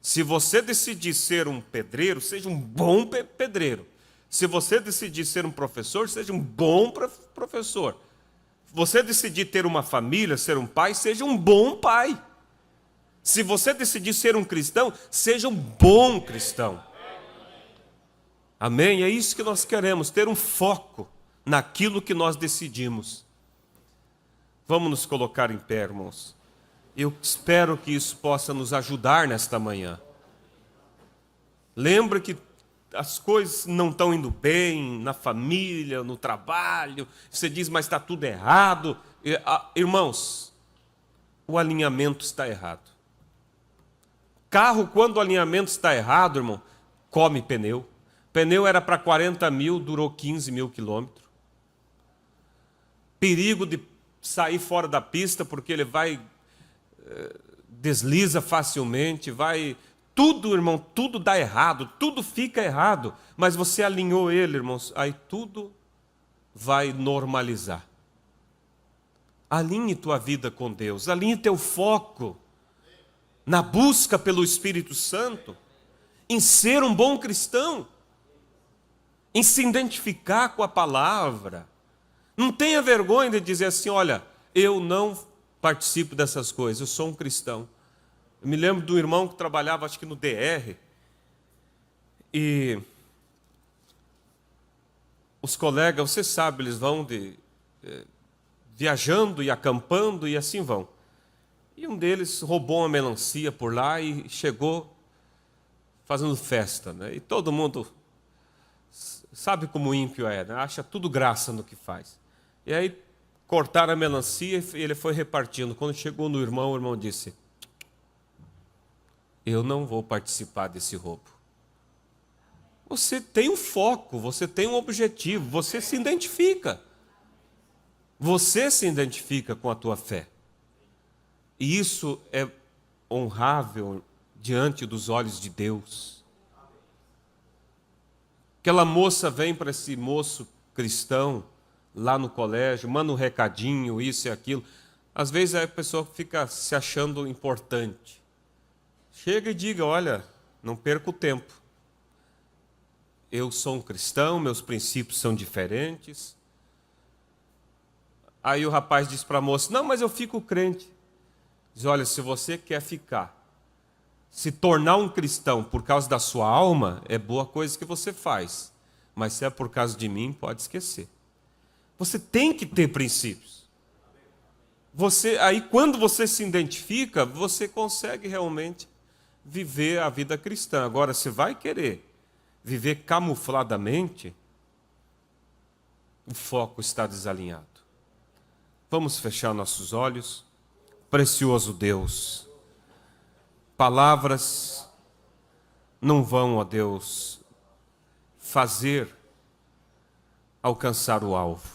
Se você decidir ser um pedreiro, seja um bom pedreiro. Se você decidir ser um professor, seja um bom professor. Se você decidir ter uma família, ser um pai, seja um bom pai. Se você decidir ser um cristão, seja um bom cristão. Amém? É isso que nós queremos, ter um foco naquilo que nós decidimos. Vamos nos colocar em pé, irmãos. Eu espero que isso possa nos ajudar nesta manhã. Lembra que as coisas não estão indo bem na família, no trabalho. Você diz, mas está tudo errado. Irmãos, o alinhamento está errado. Carro, quando o alinhamento está errado, irmão, come pneu. Pneu era para 40 mil, durou 15 mil quilômetros. Perigo de sair fora da pista, porque ele desliza facilmente, tudo, irmão, tudo dá errado, tudo fica errado, mas você alinhou ele, irmãos, aí tudo vai normalizar. Alinhe tua vida com Deus, alinhe teu foco na busca pelo Espírito Santo, em ser um bom cristão, em se identificar com a palavra. Não tenha vergonha de dizer assim, olha, eu não participo dessas coisas, eu sou um cristão. Eu me lembro de um irmão que trabalhava, acho que no DR, e os colegas, você sabe, eles vão viajando e acampando e assim vão. E um deles roubou uma melancia por lá e chegou fazendo festa, né? E todo mundo sabe como o ímpio é, né? Acha tudo graça no que faz. E aí cortaram a melancia e ele foi repartindo. Quando chegou no irmão, o irmão disse: eu não vou participar desse roubo. Você tem um foco, você tem um objetivo, você se identifica. Você se identifica com a tua fé. E isso é honrável diante dos olhos de Deus. Aquela moça vem para esse moço cristão lá no colégio, manda um recadinho, isso e aquilo. Às vezes a pessoa fica se achando importante. Chega e diga, olha, não perca o tempo. Eu sou um cristão, meus princípios são diferentes. Aí o rapaz diz para a moça, não, mas eu fico crente. Diz, olha, se você quer ficar, se tornar um cristão por causa da sua alma, é boa coisa que você faz. Mas se é por causa de mim, pode esquecer. Você tem que ter princípios. Aí quando você se identifica, você consegue realmente viver a vida cristã. Agora, se vai querer viver camufladamente, o foco está desalinhado. Vamos fechar nossos olhos. Precioso Deus, palavras não vão, ó Deus, fazer alcançar o alvo,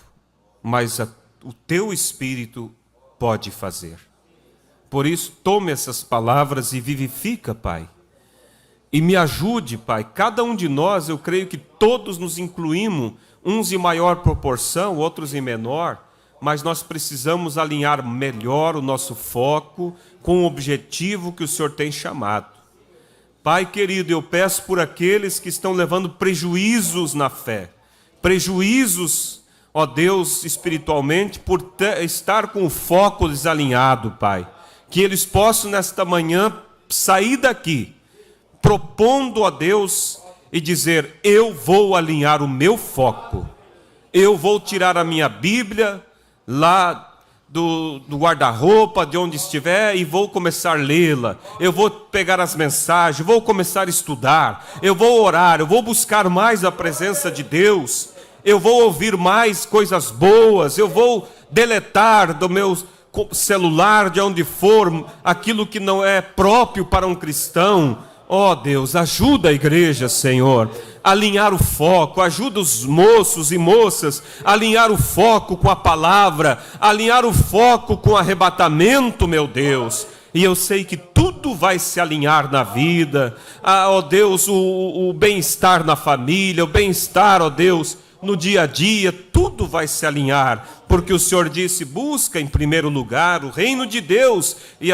mas o teu Espírito pode fazer. Por isso, tome essas palavras e vivifica, Pai. E me ajude, Pai, cada um de nós, eu creio que todos nos incluímos, uns em maior proporção, outros em menor, mas nós precisamos alinhar melhor o nosso foco com o objetivo que o Senhor tem chamado. Pai querido, eu peço por aqueles que estão levando prejuízos na fé, prejuízos, ó Deus, espiritualmente, por estar com o foco desalinhado, Pai. Que eles possam nesta manhã sair daqui, propondo a Deus e dizer, eu vou alinhar o meu foco, eu vou tirar a minha Bíblia, lá do guarda-roupa, de onde estiver, e vou começar a lê-la. Eu vou pegar as mensagens, vou começar a estudar, eu vou orar, eu vou buscar mais a presença de Deus, eu vou ouvir mais coisas boas, eu vou deletar do meus celular, de onde for, aquilo que não é próprio para um cristão. Ó Deus, ajuda a igreja, Senhor, a alinhar o foco, ajuda os moços e moças a alinhar o foco com a palavra, a alinhar o foco com o arrebatamento, meu Deus. E eu sei que tudo vai se alinhar na vida, ó Deus, o bem-estar na família, o bem-estar, ó Deus, no dia a dia, tudo vai se alinhar, porque o Senhor disse: busca em primeiro lugar o reino de Deus e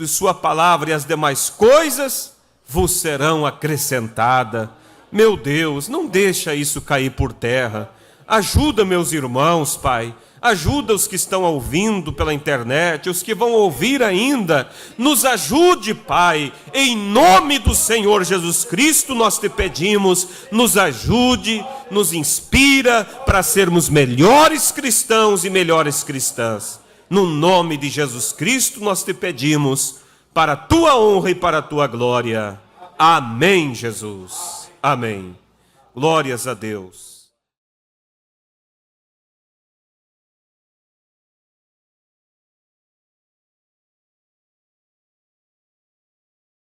sua palavra, e as demais coisas vos serão acrescentadas. Meu Deus, não deixa isso cair por terra. Ajuda meus irmãos, Pai. Ajuda os que estão ouvindo pela internet, os que vão ouvir ainda. Nos ajude, Pai. Em nome do Senhor Jesus Cristo nós te pedimos. Nos ajude, nos inspira para sermos melhores cristãos e melhores cristãs. No nome de Jesus Cristo nós te pedimos, para a tua honra e para a tua glória. Amém, Jesus. Amém. Glórias a Deus.